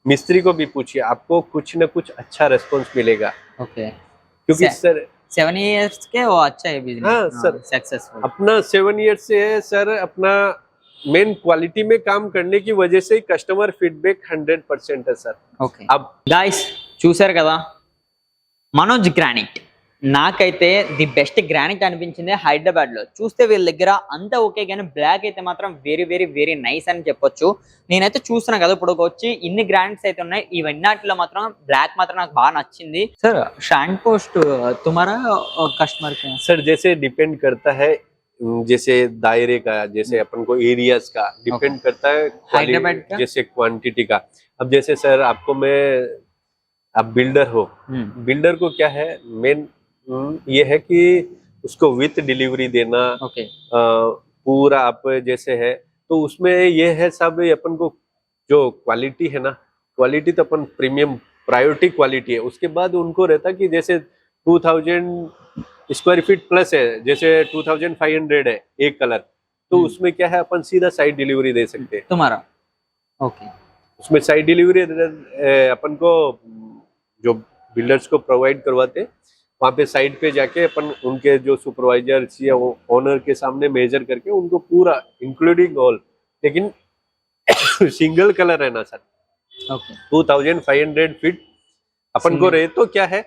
मिस्त्री को भी पूछिए, आपको कुछ ना कुछ अच्छा रेस्पॉन्स मिलेगा। ओके क्योंकि सर 7 इयर्स के वो अच्छा है बिजनेस। हाँ सर, सक्सेसफुल अपना 7 ईयर से है सर। अपना मेन क्वालिटी में काम करने की वजह से कस्टमर फीडबैक 100% है सर। ఓకే గాయ్స్ చూసారు కదా మనోజ్ గ్రానైట్ నాకైతే ది బెస్ట్ గ్రానైట్ అనిపించింది హైదరాబాద్ లో. చూస్తే వీళ్ళ దగ్గర అంతా ఓకే కానీ బ్లాక్ అయితే మాత్రం వెరీ వెరీ వెరీ నైస్ అని చెప్పొచ్చు. నేనైతే చూస్తున్నా కదా ఇప్పుడు వచ్చి ఇన్ని గ్రానైట్స్ అయితే ఉన్నాయి, ఇవన్నిటిలో మాత్రం బ్లాక్ మాత్రం నాకు బాగా నచ్చింది. సార్ షాండ్ పోస్ట్ తుమారా కస్టమర్ కి सर जैसे डिपेंड करता है, जैसे दायरे का, जैसे अपन को एरियाज का डिपेंड करता है, हैदराबाद का जैसे क्वांटिटी का। अब जैसे सर आपको मैं, आप बिल्डर हो, बिल्डर को क्या है मेन ये है कि उसको विथ डिलीवरी देना। ओके पूरा आप जैसे है तो उसमें ये है सब अपन को जो क्वालिटी है ना, क्वालिटी तो अपन प्रीमियम प्रायोरिटी क्वालिटी है। उसके बाद उनको रहता कि जैसे 2000 स्क्वायर फीट प्लस है, जैसे 2500 है एक कलर, तो उसमें क्या है अपन सीधा साइड डिलीवरी दे सकते हैं तुम्हारा। ओके उसमें साइड डिलीवरी अपन को जो बिल्डर्स को प्रोवाइड करवाते, वहाँ पे साइड पे जाके अपन उनके जो सुपरवाइजर्स या ओनर के सामने मेजर करके उनको पूरा इंक्लूडिंग ऑल, लेकिन सिंगल कलर है ना सर। ओके 2500 फीट अपन को रहे तो क्या है,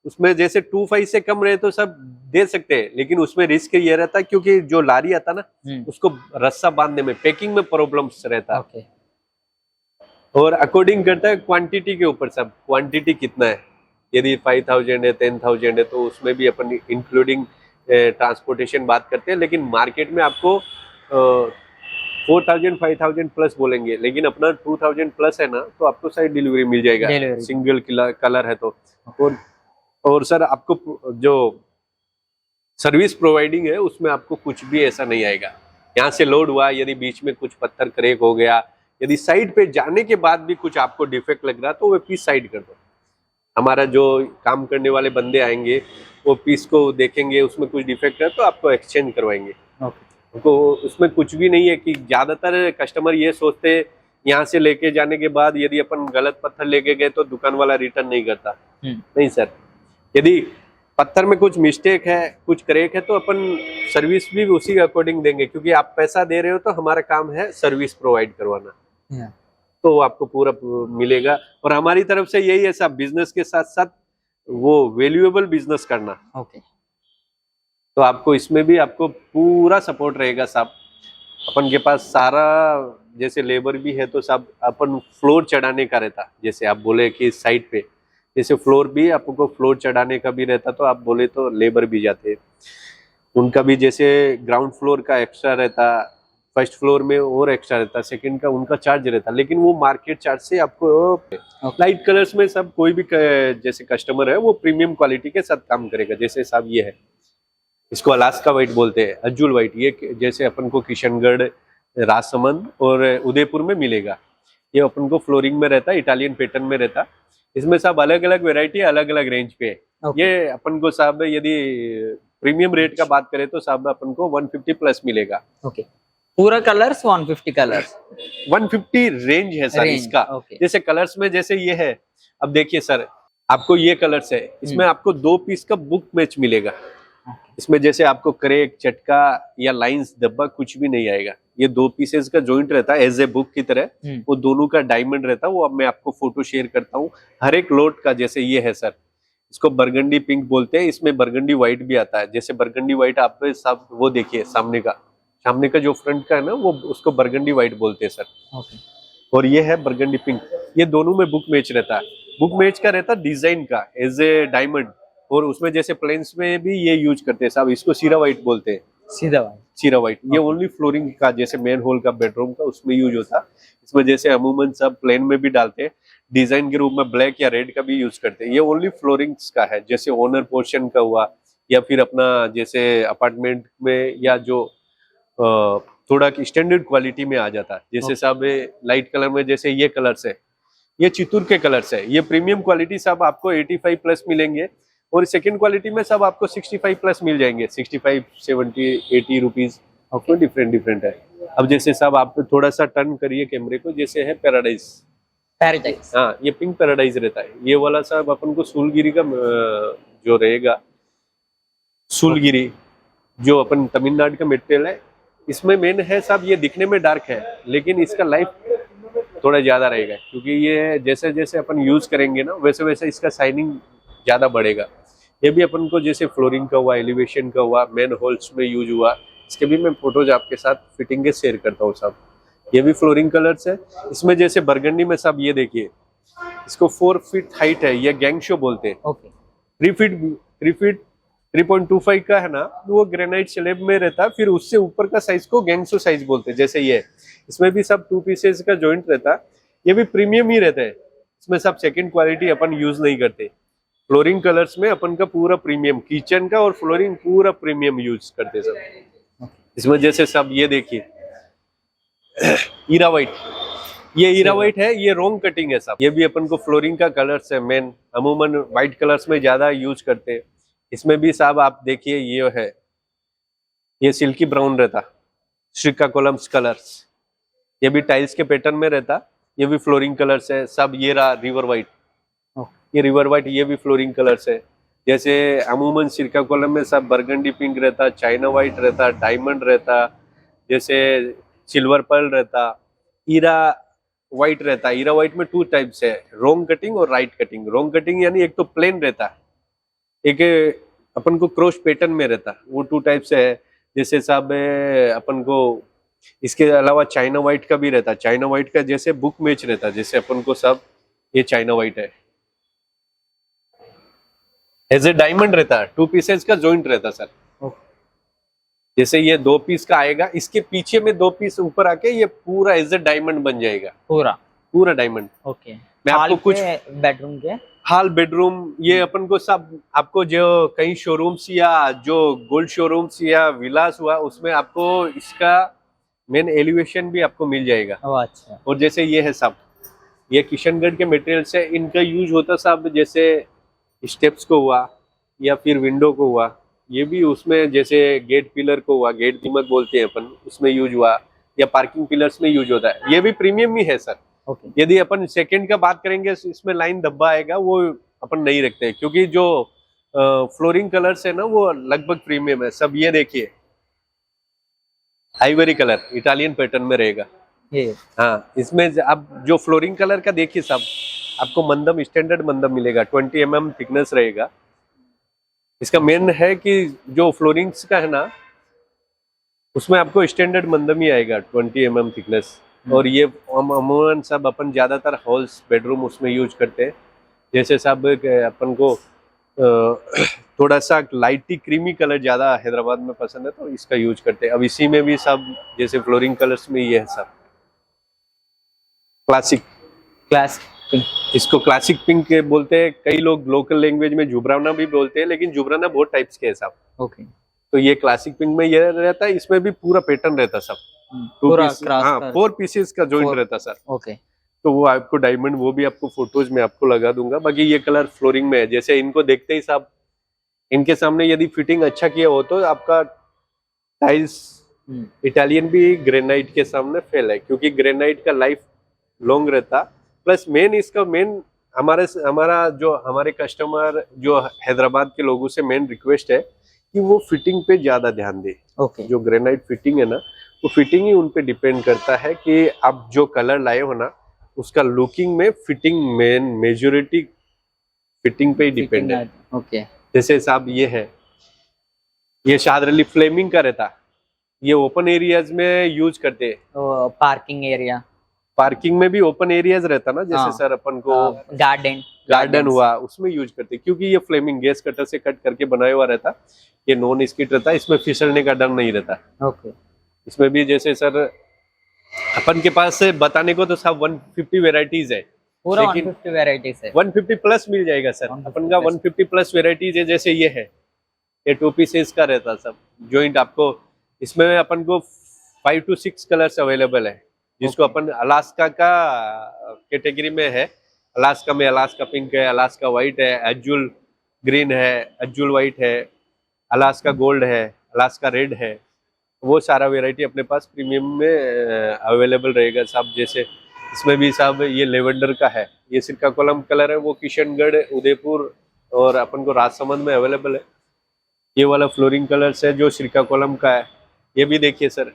उसमें जैसे 25 से कम रहे तो सब दे सकते हैं, लेकिन उसमें रिस्क ये रहता क्योंकि जो लारी आता ना उसको रस्सा बांधने में, पैकिंग में प्रॉब्लम्स रहता है। ओके और अकॉर्डिंग करता है क्वांटिटी के ऊपर सब, क्वांटिटी कितना है। यदि 5000 है 10,000 है तो उसमें भी अपन इंक्लूडिंग ट्रांसपोर्टेशन बात करते हैं, लेकिन मार्केट में आपको 4000 5000 प्लस बोलेंगे, लेकिन अपना 2000 प्लस है ना तो आपको साइड डिलीवरी मिल जाएगा सिंगल कलर है तो। और सर आपको जो सर्विस प्रोवाइडिंग है उसमें आपको कुछ भी ऐसा नहीं आएगा। यहाँ से लोड हुआ, यदि बीच में कुछ पत्थर क्रैक हो गया, यदि साइड पे जाने के बाद भी कुछ आपको डिफेक्ट लग रहा तो वो पीस साइड कर दो। हमारा जो काम करने वाले बंदे आएंगे वो पीस को देखेंगे, उसमें कुछ डिफेक्ट है तो आपको एक्सचेंज करवाएंगे। तो उसमें कुछ भी नहीं है कि ज्यादातर कस्टमर ये सोचते यहाँ से लेके जाने के बाद यदि अपन गलत पत्थर लेके गए तो दुकान वाला रिटर्न नहीं करता। नहीं सर, यदि पत्थर में कुछ मिस्टेक है, कुछ क्रैक है, तो अपन सर्विस भी उसी के अकॉर्डिंग देंगे, क्योंकि आप पैसा दे रहे हो तो हमारा काम है सर्विस प्रोवाइड करवाना। Yeah. तो आपको पूरा मिलेगा। और हमारी तरफ से यही है साहब, बिजनेस के साथ साथ वो वैल्यूएबल बिजनेस करना। ओके। तो आपको इसमें भी आपको पूरा सपोर्ट रहेगा साहब। अपन के पास सारा, जैसे लेबर भी है तो साहब अपन फ्लोर चढ़ाने का रहता, जैसे आप बोले कि साइड पे जैसे फ्लोर भी आपको फ्लोर चढ़ाने का भी रहता, तो आप बोले तो लेबर भी जाते, उनका भी जैसे ग्राउंड फ्लोर का एक्स्ट्रा रहता, फर्स्ट फ्लोर में और एक्स्ट्रा रहता, सेकंड का उनका चार्ज रहता, लेकिन वो मार्केट चार्ज से आपको लाइट कलर्स में सब कोई भी जैसे कस्टमर है वो प्रीमियम क्वालिटी के साथ काम करेगा। जैसे साहब ये है, इसको अलास्का व्हाइट बोलते हैं, अज्जुल व्हाइट, ये जैसे अपन को किशनगढ़, राजसमंद और उदयपुर में मिलेगा। ये अपन को फ्लोरिंग में रहता, इटालियन पैटर्न में रहता। इसमें सब अलग अलग वेराइटी, अलग अलग रेंज पे है। Okay. ये अपन को साहब यदि प्रीमियम रेट का बात करें तो साहब अपन को 150 प्लस मिलेगा। ओके। पूरा कलर्स 150 कलर्स, 150 रेंज है सर इसका। जैसे कलर्स में जैसे ये है, अब देखिए सर, आपको ये कलर्स है, इसमें आपको 2 पीस का बुक मैच मिलेगा। इसमें जैसे आपको क्रैक, चटका या लाइंस, धब्बा कुछ भी नहीं आएगा। ये 2 पीसेस का जॉइंट रहता है एज ए बुक की तरह, वो दोनों का डायमंड रहता है। वो अब मैं आपको फोटो शेयर करता हूँ हर एक लोट का। जैसे ये है सर, इसको बरगंडी पिंक बोलते हैं, इसमें बरगंडी व्हाइट भी आता है। जैसे बरगंडी व्हाइट आप सब वो देखिए, सामने का जो फ्रंट का है ना, वो उसको बरगंडी व्हाइट बोलते हैं सर। और ये है बरगंडी पिंक, ये दोनों में बुक मैच रहता है। बुक मैच का रहता है डिजाइन का एज ए डायमंड, और उसमें जैसे प्लेन्स में भी ये यूज करते हैं साहब, इसको सीरा व्हाइट बोलते हैं। सीरा व्हाइट ये ओनली फ्लोरिंग का, जैसे मेन हॉल का, बेडरूम का, उसमें यूज होता। इसमें जैसे अमूमन सब प्लेन में भी डालते हैं, डिजाइन के रूप में ब्लैक या रेड का भी यूज करते हैं। ये ओनली फ्लोरिंग्स का है, जैसे ओनर पोर्शन का हुआ, या फिर अपना जैसे अपार्टमेंट में, या जो थोड़ा स्टैंडर्ड क्वालिटी में आ जाता है। जैसे साहब लाइट कलर में, जैसे ये कलर्स है, ये चित्तूर के कलर्स है, ये प्रीमियम क्वालिटी साहब आपको 85 प्लस मिलेंगे। और सेकंड क्वालिटी में सब आपको 65 प्लस मिल जाएंगे, 65, 70, 80 रुपीज, डिफरेंट है। अब जैसे साहब आप थोड़ा सा टर्न करिए कैमरे को, जैसे है पैराडाइज। हाँ, ये पिंक पैराडाइज रहता है। ये वाला साहब अपन को सूलगिरी का जो रहेगा, सूलगिरी जो अपन तमिलनाडु का मटेरियल है, इसमें मेन है साहब, ये दिखने में डार्क है लेकिन इसका लाइफ थोड़ा ज्यादा रहेगा, क्योंकि ये जैसे जैसे अपन यूज करेंगे ना, वैसे वैसे इसका शाइनिंग ज्यादा बढ़ेगा। ये भी अपन को जैसे फ्लोरिंग का हुआ, एलिवेशन का हुआ, मेन हॉल्स में यूज हुआ, इसके भी मैं फोटोज आपके साथ फिटिंग के शेयर करता हूँ साहब। ये भी फ्लोरिंग कलर्स है। इसमें जैसे बरगंडी में साहब ये देखिए, इसको 4 फीट हाइट है, ये गैंगशो बोलते हैं। 3 फीट 3.25 का है ना, वो ग्रेनाइट स्लैब में रहता है। फिर उससे ऊपर का साइज को गैंगशो साइज बोलते हैं। जैसे ये, इसमें भी सब 2 पीसेस का जॉइंट रहता है। ये भी प्रीमियम ही रहता है, इसमें सब सेकंड क्वालिटी अपन यूज नहीं करते। फ्लोरिंग कलर्स में अपन का पूरा प्रीमियम, किचन का और फ्लोरिंग पूरा प्रीमियम यूज करते सब। इसमें जैसे सब ये देखिए, हीरा व्हाइट, ये हीरा व्हाइट है, ये रोंग कटिंग है सब। ये भी अपन को फ्लोरिंग का कलर्स है, मेन अमूमन व्हाइट कलर्स में ज्यादा यूज करते हैं। इसमें भी साहब आप देखिए, ये है, ये सिल्की ब्राउन रहता, श्रीका कॉलम्स कलर्स। ये भी टाइल्स के पैटर्न में रहता, ये भी फ्लोरिंग कलर्स है सब। ये रहा रिवर व्हाइट, ये रिवर व्हाइट, ये भी फ्लोरिंग कलर्स है। जैसे अमूमन सिरका कॉलम में सब बरगंडी पिंक रहता, चाइना व्हाइट रहता, डायमंड रहता, जैसे सिल्वर पर्ल रहता, हीरा व्हाइट रहता। हीरा व्हाइट में 2 टाइप्स है, रोंग कटिंग और राइट कटिंग। रोंग कटिंग यानी एक तो प्लेन रहता, एक अपन को क्रॉस पैटर्न में रहता, वो 2 टाइप्स है। जैसे साहब अपन को इसके अलावा चाइना व्हाइट का भी रहता। चाइना व्हाइट का जैसे बुक मैच रहता, जैसे अपन को सब ये चाइना व्हाइट है, एज ए डायमंड रहता, 2 पीसेस का जॉइंट रहता सर। जैसे ये 2 पीस का आएगा, इसके पीछे में 2 पीस ऊपर आके ये पूरा एज ए डायमंड बन जाएगा, पूरा डायमंड। ओके। मैं आपको कुछ बेडरूम के हाल बेडरूम, ये अपन को सब आपको जो कई शोरूम्स या जो गोल्ड शोरूम्स या विलास हुआ, उसमें आपको इसका मेन एलिवेशन भी आपको मिल जाएगा। अच्छा। और जैसे ये है साहब, ये किशनगढ़ के मटेरियल से इनका यूज होता साहब, जैसे स्टेप्स को हुआ या फिर विंडो को हुआ, ये भी उसमें जैसे गेट पिलर को हुआ, गेट दीमक बोलते हैं अपन, उसमें यूज हुआ, या पार्किंग पिलर्स में यूज होता है। ये भी प्रीमियम ही है सर। यदि अपन सेकंड का बात करेंगे, इसमें लाइन धब्बा आएगा, वो अपन नहीं रखते, क्योंकि जो फ्लोरिंग कलर्स है ना वो लगभग प्रीमियम है सब। ये देखिए आइवरी कलर इटालियन पैटर्न में रहेगा। ये हाँ, इसमें अब जो फ्लोरिंग कलर का देखिए सब आपको मंदम स्टैंडर्ड मंदम मिलेगा, 20 mm थिकनेस रहेगा। इसका मेन है कि जो फ्लोरिंग्स का है ना उसमें आपको स्टैंडर्ड मंदम ही आएगा, 20 mm थिकनेस। और ये अमूमन सब अपन ज्यादातर हॉल्स बेडरूम उसमें यूज करते हैं। जैसे सब अपन को थोड़ा सा लाइटी क्रीमी कलर ज्यादा हैदराबाद में पसंद है तो इसका यूज करते हैं। अब इसी में भी सब जैसे फ्लोरिंग कलर्स में ये है सब क्लासिक। क्लास इसको क्लासिक पिंक बोलते हैं, कई लोग लोकल लैंग्वेज में जुबराना भी बोलते हैं, लेकिन जुबराना बहुत टाइप्स के है सब। ओके तो ये क्लासिक पिंक में ये रहता है, इसमें भी पूरा पैटर्न रहता सब। पूरा हाँ 4 पीसेस का जॉइंट रहता सर। ओके तो वो आपको डायमंड वो भी आपको फोटोज में आपको लगा दूंगा। बाकी ये कलर फ्लोरिंग में है, जैसे इनको देखते ही साहब इनके सामने यदि फिटिंग अच्छा किया हो तो आपका टाइल्स इटालियन भी ग्रेनाइट के सामने फेल है, क्योंकि ग्रेनाइट का लाइफ लॉन्ग रहता। प्लस मेन इसका मेन हमारा जो हमारे कस्टमर जो हैदराबाद के लोगों से मेन रिक्वेस्ट है कि वो फिटिंग पे ज्यादा ध्यान दे। ओके जो ग्रेनाइट फिटिंग है ना वो फिटिंग ही उन पे डिपेंड करता है कि आप जो कलर लाए हो ना उसका लुकिंग में फिटिंग मेन मेजोरिटी फिटिंग पे ही डिपेंड है। ओके जैसे साहब ये है, ये शादर अली फ्लेमिंग का रहता, ये ओपन एरियाज में यूज करते हैं। पार्किंग एरिया पार्किंग में भी ओपन एरियाज रहता ना, जैसे हाँ, सर अपन को गार्डन हुआ उसमें यूज करते हैं, क्योंकि ये फ्लेमिंग गैस कटर से कट करके बनाया हुआ रहता। ये नॉन स्किड रहता, इसमें फिसलने का डर नहीं रहता। ओके इसमें भी जैसे सर अपन के पास से बताने को तो सब 150 वेराइटीज है, पूरा लेकिन 150 वैरायटीज है। 150 प्लस मिल जाएगा सर। 150 अपन का 150 प्लस वेराइटीज है। जैसे ये है, ये 2 पीसेस का रहता सब जॉइंट आपको। इसमें अपन को 5 to 6 कलर्स अवेलेबल है, जिसको अपन अलास्का का कैटेगरी में है। अलास्का में अलास्का पिंक है, अलास्का व्हाइट है, एजुल ग्रीन है, एजुल व्हाइट है, अलास्का गोल्ड है, अलास्का रेड है। वो सारा वेराइटी अपने पास प्रीमियम में अवेलेबल रहेगा साहब। जैसे इसमें भी साहब ये लेवेंडर का है, ये श्रीकाकुलम कलर है, वो किशनगढ़ उदयपुर और अपन को राजसमंद में अवेलेबल है। ये वाला फ्लोरिंग कलर्स है जो श्रीकाकुलम का है। ये भी देखिए सर,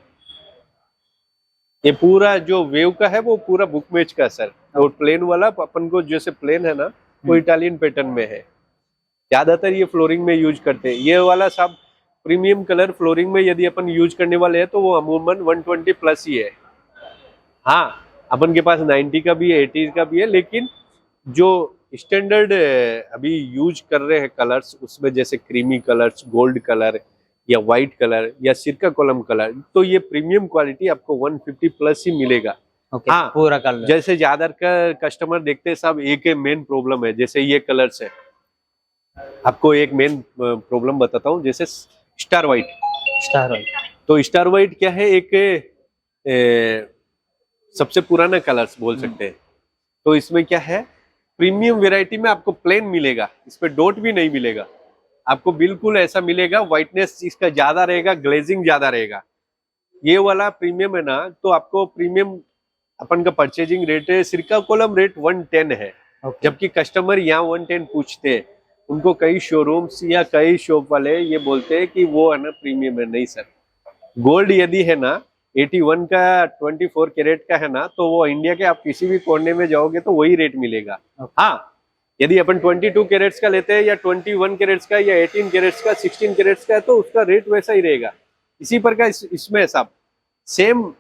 ये पूरा जो वेव का है वो पूरा बुक मैच का सर। और प्लेन वाला अपन को जैसे प्लेन है ना वो इटालियन पैटर्न में है, ज्यादातर ये फ्लोरिंग में यूज करते हैं। ये वाला साहब प्रीमियम कलर फ्लोरिंग में यदि अपन यूज करने वाले हैं तो वो अमूमन 120 प्लस ही है। हाँ अपन के पास 90 का भी है, 80 का भी है, लेकिन जो स्टैंडर्ड अभी यूज कर रहे हैं कलर्स उसमें जैसे क्रीमी कलर्स, गोल्ड कलर या व्हाइट कलर या सिरकाकोलम कलर, तो ये प्रीमियम क्वालिटी आपको 150 प्लस ही मिलेगा। हाँ पूरा कलर। जैसे ज्यादा कस्टमर देखते हैं सब एक मेन प्रॉब्लम है, जैसे ये कलर्स है, आपको एक मेन प्रॉब्लम बताता हूँ। जैसे स्टार व्हाइट, तो स्टार व्हाइट क्या है, एक सबसे पुराना कलर्स बोल सकते हैं। तो इसमें क्या है, प्रीमियम वैरायटी में आपको प्लेन मिलेगा, इस पे डॉट भी नहीं मिलेगा, आपको बिल्कुल ऐसा मिलेगा। व्हाइटनेस इसका ज्यादा रहेगा, ग्लेजिंग ज्यादा रहेगा। ये वाला प्रीमियम है ना, तो आपको प्रीमियम अपन का परचेजिंग रेट है, श्रीकाकुलम रेट 110 है। जबकि कस्टमर यहाँ 110 पूछते हैं, उनको कई शोरूम्स या कई शॉप वाले ये बोलते हैं कि वो है ना प्रीमियम है। नहीं सर, गोल्ड यदि है ना 81 का 24 कैरेट का है ना, तो वो इंडिया के आप किसी भी कोने में जाओगे तो वही रेट मिलेगा। हाँ यदि अपन 22 कैरेट्स का लेते हैं या 21 कैरेट्स का या 18 कैरेट्स का, 16 कैरेट्स का, तो उसका रेट वैसा ही रहेगा। इसी प्रकार इसमें सब सेम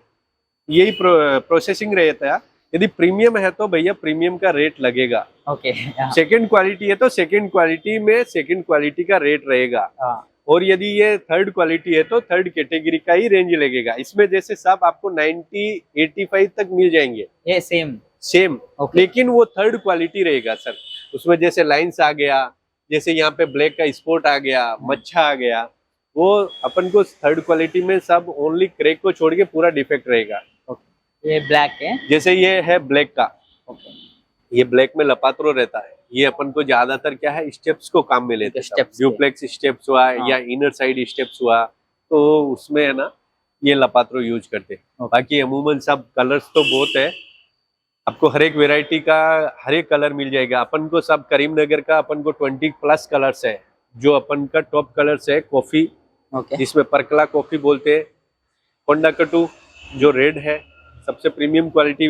यही प्रोसेसिंग रहता है। यदि प्रीमियम है तो भैया प्रीमियम का रेट लगेगा। ओके सेकंड क्वालिटी है तो सेकंड क्वालिटी में सेकंड क्वालिटी का रेट रहेगा। और यदि ये थर्ड क्वालिटी है तो थर्ड कैटेगरी का ही रेंज लगेगा। इसमें जैसे सब आपको 90-85 तक मिल जाएंगे, ये सेम। लेकिन वो थर्ड क्वालिटी रहेगा सर। उसमें जैसे लाइंस आ गया, जैसे यहाँ पे ब्लैक का स्पॉट आ गया, मच्छा आ गया, वो अपन को थर्ड क्वालिटी में सब ओनली क्रैक को छोड़ के पूरा डिफेक्ट रहेगा। ये ब्लैक है, जैसे ये है ब्लैक का, ये ब्लैक में लपात्रो रहता है। ये अपन को ज्यादातर क्या है, स्टेप्स को काम में लेते हैं। ड्यूप्लेक्स स्टेप्स हुआ या इनर साइड स्टेप्स हुआ, तो उसमें है ना ये लपात्रो यूज करते हैं। बाकी अमूमन सब कलर्स तो बहुत है, आपको हर एक वेराइटी का हर एक कलर मिल जाएगा। अपन को सब करीमनगर का अपन को 20 प्लस कलर्स है, जो अपन का टॉप कलर्स है कॉफी, ఓకే जिसमें परकला कॉफी बोलते हैं, कोंडाकटू जो रेड है, सबसे प्रीमियम क्वालिटी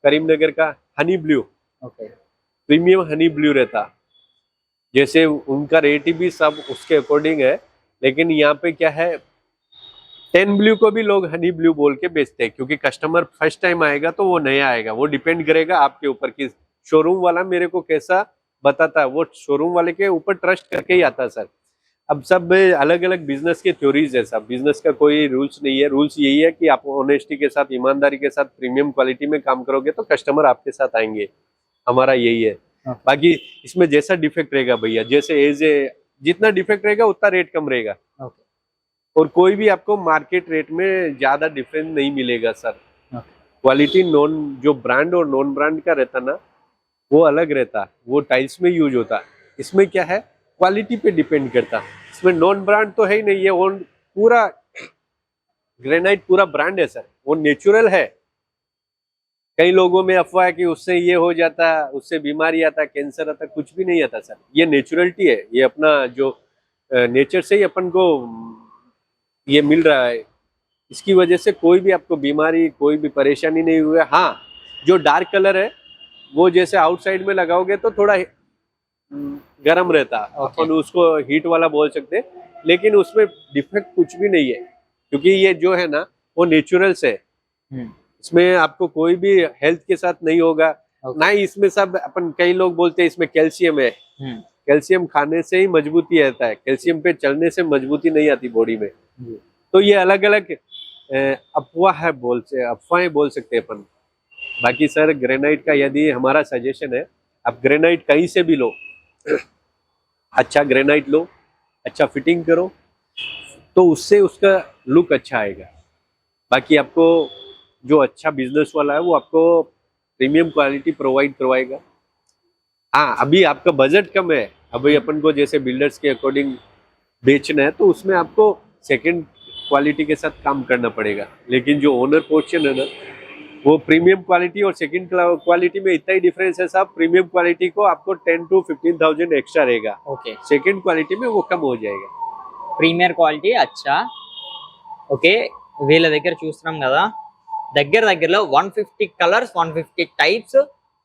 करीमनगर का Honey blue, okay premium Honey blue रहता, जैसे उनका रेट भी सब उसके अकॉर्डिंग है, लेकिन यहाँ पे क्या है 10 ब्लू को भी लोग हनी ब्लू बोल के बेचते हैं, क्योंकि कस्टमर फर्स्ट टाइम आएगा तो वो नया आएगा, वो डिपेंड करेगा आपके ऊपर कि शोरूम वाला मेरे को कैसा बताता है, वो शोरूम वाले के ऊपर ट्रस्ट करके ही आता है सर। अब सब अलग अलग बिजनेस के थ्योरीज है, सब बिजनेस का कोई रूल्स नहीं है, रूल्स यही है कि आप ऑनेस्टी के साथ, ईमानदारी के साथ, प्रीमियम क्वालिटी में काम करोगे तो कस्टमर आपके साथ आएंगे, हमारा यही है। हाँ। बाकी इसमें जैसा डिफेक्ट रहेगा भैया, जैसे एज ए जितना डिफेक्ट रहेगा उतना रेट कम रहेगा, ఓకే और कोई भी आपको मार्केट रेट में ज्यादा डिफरेंस नहीं मिलेगा सर। ఓకే क्वालिटी नॉन जो ब्रांड और नॉन ब्रांड का रहता ना, वो अलग रहता, वो टाइल्स में यूज होता, इसमें क्या है क्वालिटी पे डिपेंड करता, इसमें नॉन ब्रांड तो है ही नहीं, ये पूरा ग्रेनाइट पूरा ब्रांड है सर, वो नेचुरल है। कई लोगों में अफवाह है कि उससे ये हो जाता, उससे बीमारी आता, कैंसर आता, कुछ भी नहीं आता सर, ये नेचुरलिटी है, ये अपना जो नेचर से ही अपन को ये मिल रहा है, इसकी वजह से कोई भी आपको बीमारी, कोई भी परेशानी नहीं हुई है। हाँ, जो डार्क कलर है वो जैसे आउटसाइड में लगाओगे तो थोड़ा गर्म रहता, Okay. अपन उसको हीट वाला बोल सकते हैं, लेकिन उसमें डिफेक्ट कुछ भी नहीं है, क्योंकि ये जो है ना वो नेचुरल से है, हम्म इसमें आपको कोई भी हेल्थ के साथ नहीं होगा। Okay. ना ही इसमें सब अपन, कई लोग बोलते हैं इसमें कैल्शियम है, हम्म कैल्शियम खाने से ही मजबूती आता है, कैल्शियम पे चलने से मजबूती नहीं आती बॉडी में। जी। तो ये अलग अलग अफवाहें बोल सकते हैं अपन। बाकी सर ग्रेनाइट का यदि हमारा सजेशन है, आप ग्रेनाइट कहीं से भी लो, अच्छा ग्रेनाइट लो, अच्छा फिटिंग करो, तो उससे उसका लुक अच्छा आएगा। बाकी आपको जो अच्छा बिजनेस वाला है वो आपको प्रीमियम क्वालिटी प्रोवाइड करवाएगा। हाँ, अभी आपका बजट कम है, अभी अपन को जैसे बिल्डर्स के अकॉर्डिंग बेचना है तो उसमें आपको सेकंड क्वालिटी के साथ काम करना पड़ेगा, लेकिन जो ओनर पोर्शन है ना, वो प्रीमियम क्वालिटी और सेकंड क्वालिटी में इतना ही डिफरेंस है साहब। प्रीमियम क्वालिटी को आपको 10 to 15,000 एक्स्ट्रा रहेगा, ఓకే सेकंड क्वालिटी में वो कम हो जाएगा। ప్రీమియర్ క్వాలిటీ అచ్చా ఓకే వీళ్ళ దగ్గర చూస్తున్నాం కదా దగ్గరలో 150 కలర్స్ 150 టైప్స్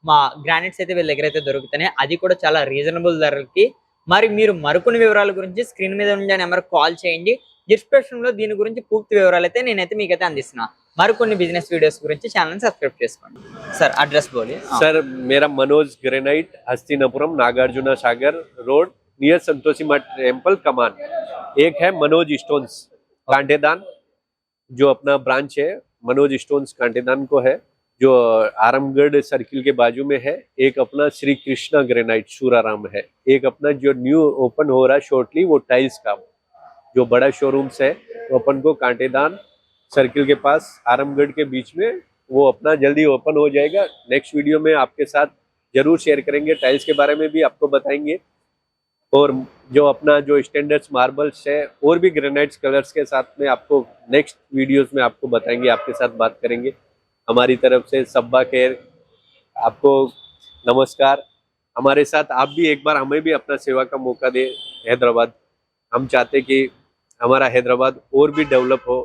మా గ్రానైట్స్ అయితే వీళ్ళ దగ్గర అయితే దొరుకుతున్నాయి, అది కూడా చాలా రీజనబుల్ ధరలకి। మరి మీరు మరికొన్ని వివరాల గురించి స్క్రీన్ మీద ఉండే నెంబర్ కాల్ చేయండి, డిస్క్రిప్షన్ లో దీని గురించి పూర్తి వివరాలు అయితే నేనైతే మీకైతే అందిస్తున్నా। మరికొన్ని బిజినెస్ వీడియోస్ గురించి ఛానల్ సబ్స్క్రైబ్ చేసుకోండి। సార్ అడ్రస్ బోలిए। सर मेरा Manoj granite, Hastinapuram, Nagarjuna Sagar road, near Santoshi Math temple कमान। एक है मनोज स्टोन्स कांटेदान, जो अपना ब्रांच है मनोज स्टोन्स कांटेदान को है, जो आरामगढ़ सर्किल के बाजू में है। एक अपना श्री कृष्णा ग्रेनाइट सूराराम है। एक अपना जो न्यू ओपन हो रहा है शॉर्टली, वो टाइल्स का जो बड़ा शोरूम्स है वो अपन को कांटेदान सर्किल के पास आरामगढ़ के बीच में, वो अपना जल्दी ओपन हो जाएगा। नेक्स्ट वीडियो में आपके साथ जरूर शेयर करेंगे, टाइल्स के बारे में भी आपको बताएंगे, और जो अपना जो स्टैंडर्ड्स मार्बल्स है और भी ग्रेनाइट्स कलर्स के साथ में आपको नेक्स्ट वीडियोस में आपको बताएंगे, आपके साथ बात करेंगे। हमारी तरफ से सब्बा खैर, आपको नमस्कार। हमारे साथ आप भी एक बार हमें भी अपना सेवा का मौका दे हैदराबाद। हम चाहते कि हमारा हैदराबाद और भी डेवलप हो,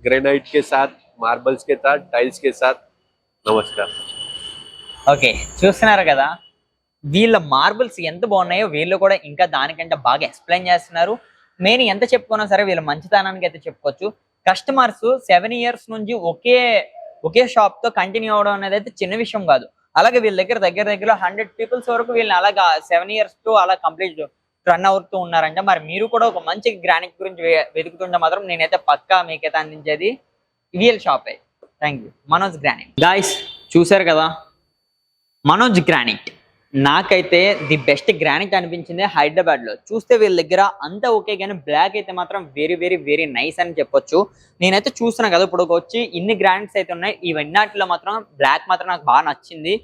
ग्रेनाइट के साथ, मार्बल्स के साथ, टाइल्स के साथ। नमस्कार। ఓకే చూస్తున్నారు కదా వీళ్ళ మార్బుల్స్ ఎంత బాగున్నాయో వీళ్ళు కూడా ఇంకా దానికంటే బాగా ఎక్స్ప్లెయిన్ చేస్తున్నారు। నేను ఎంత చెప్పుకున్నా సరే వీళ్ళ మంచితనానికి అయితే చెప్పుకోవచ్చు। కస్టమర్స్ 7 years నుంచి ఒకే షాప్ తో కంటిన్యూ అవడం అనేది అయితే చిన్న విషయం కాదు। అలాగే వీళ్ళ దగ్గర 100 పీపుల్స్ వరకు వీళ్ళని అలాగా 7 years తో అలా కంప్లీట్ రన్ అవుతూ ఉన్నారంట। మరి మీరు కూడా ఒక మంచి గ్రానైట్ గురించి వెతుకుతుంటే మాత్రం నేనైతే పక్కా మీకైతే అందించేది వీళ్ళ షాపే। Thank you Manoj granite. Guys చూసారు కదా, మనోజ్ గ్రానైట్ నాకైతే ది బెస్ట్ గ్రానైట్ అనిపించింది హైదరాబాద్ లో। చూస్తే వీళ్ళ దగ్గర అంతా ఓకే, కానీ బ్లాక్ అయితే మాత్రం వెరీ వెరీ వెరీ నైస్ అని చెప్పొచ్చు। నేనైతే చూస్తున్నా కదా ఇప్పుడు వచ్చి ఇన్ని గ్రానైట్స్ అయితే ఉన్నాయి, ఇవన్నిటిలో మాత్రం బ్లాక్ మాత్రం నాకు బాగా నచ్చింది।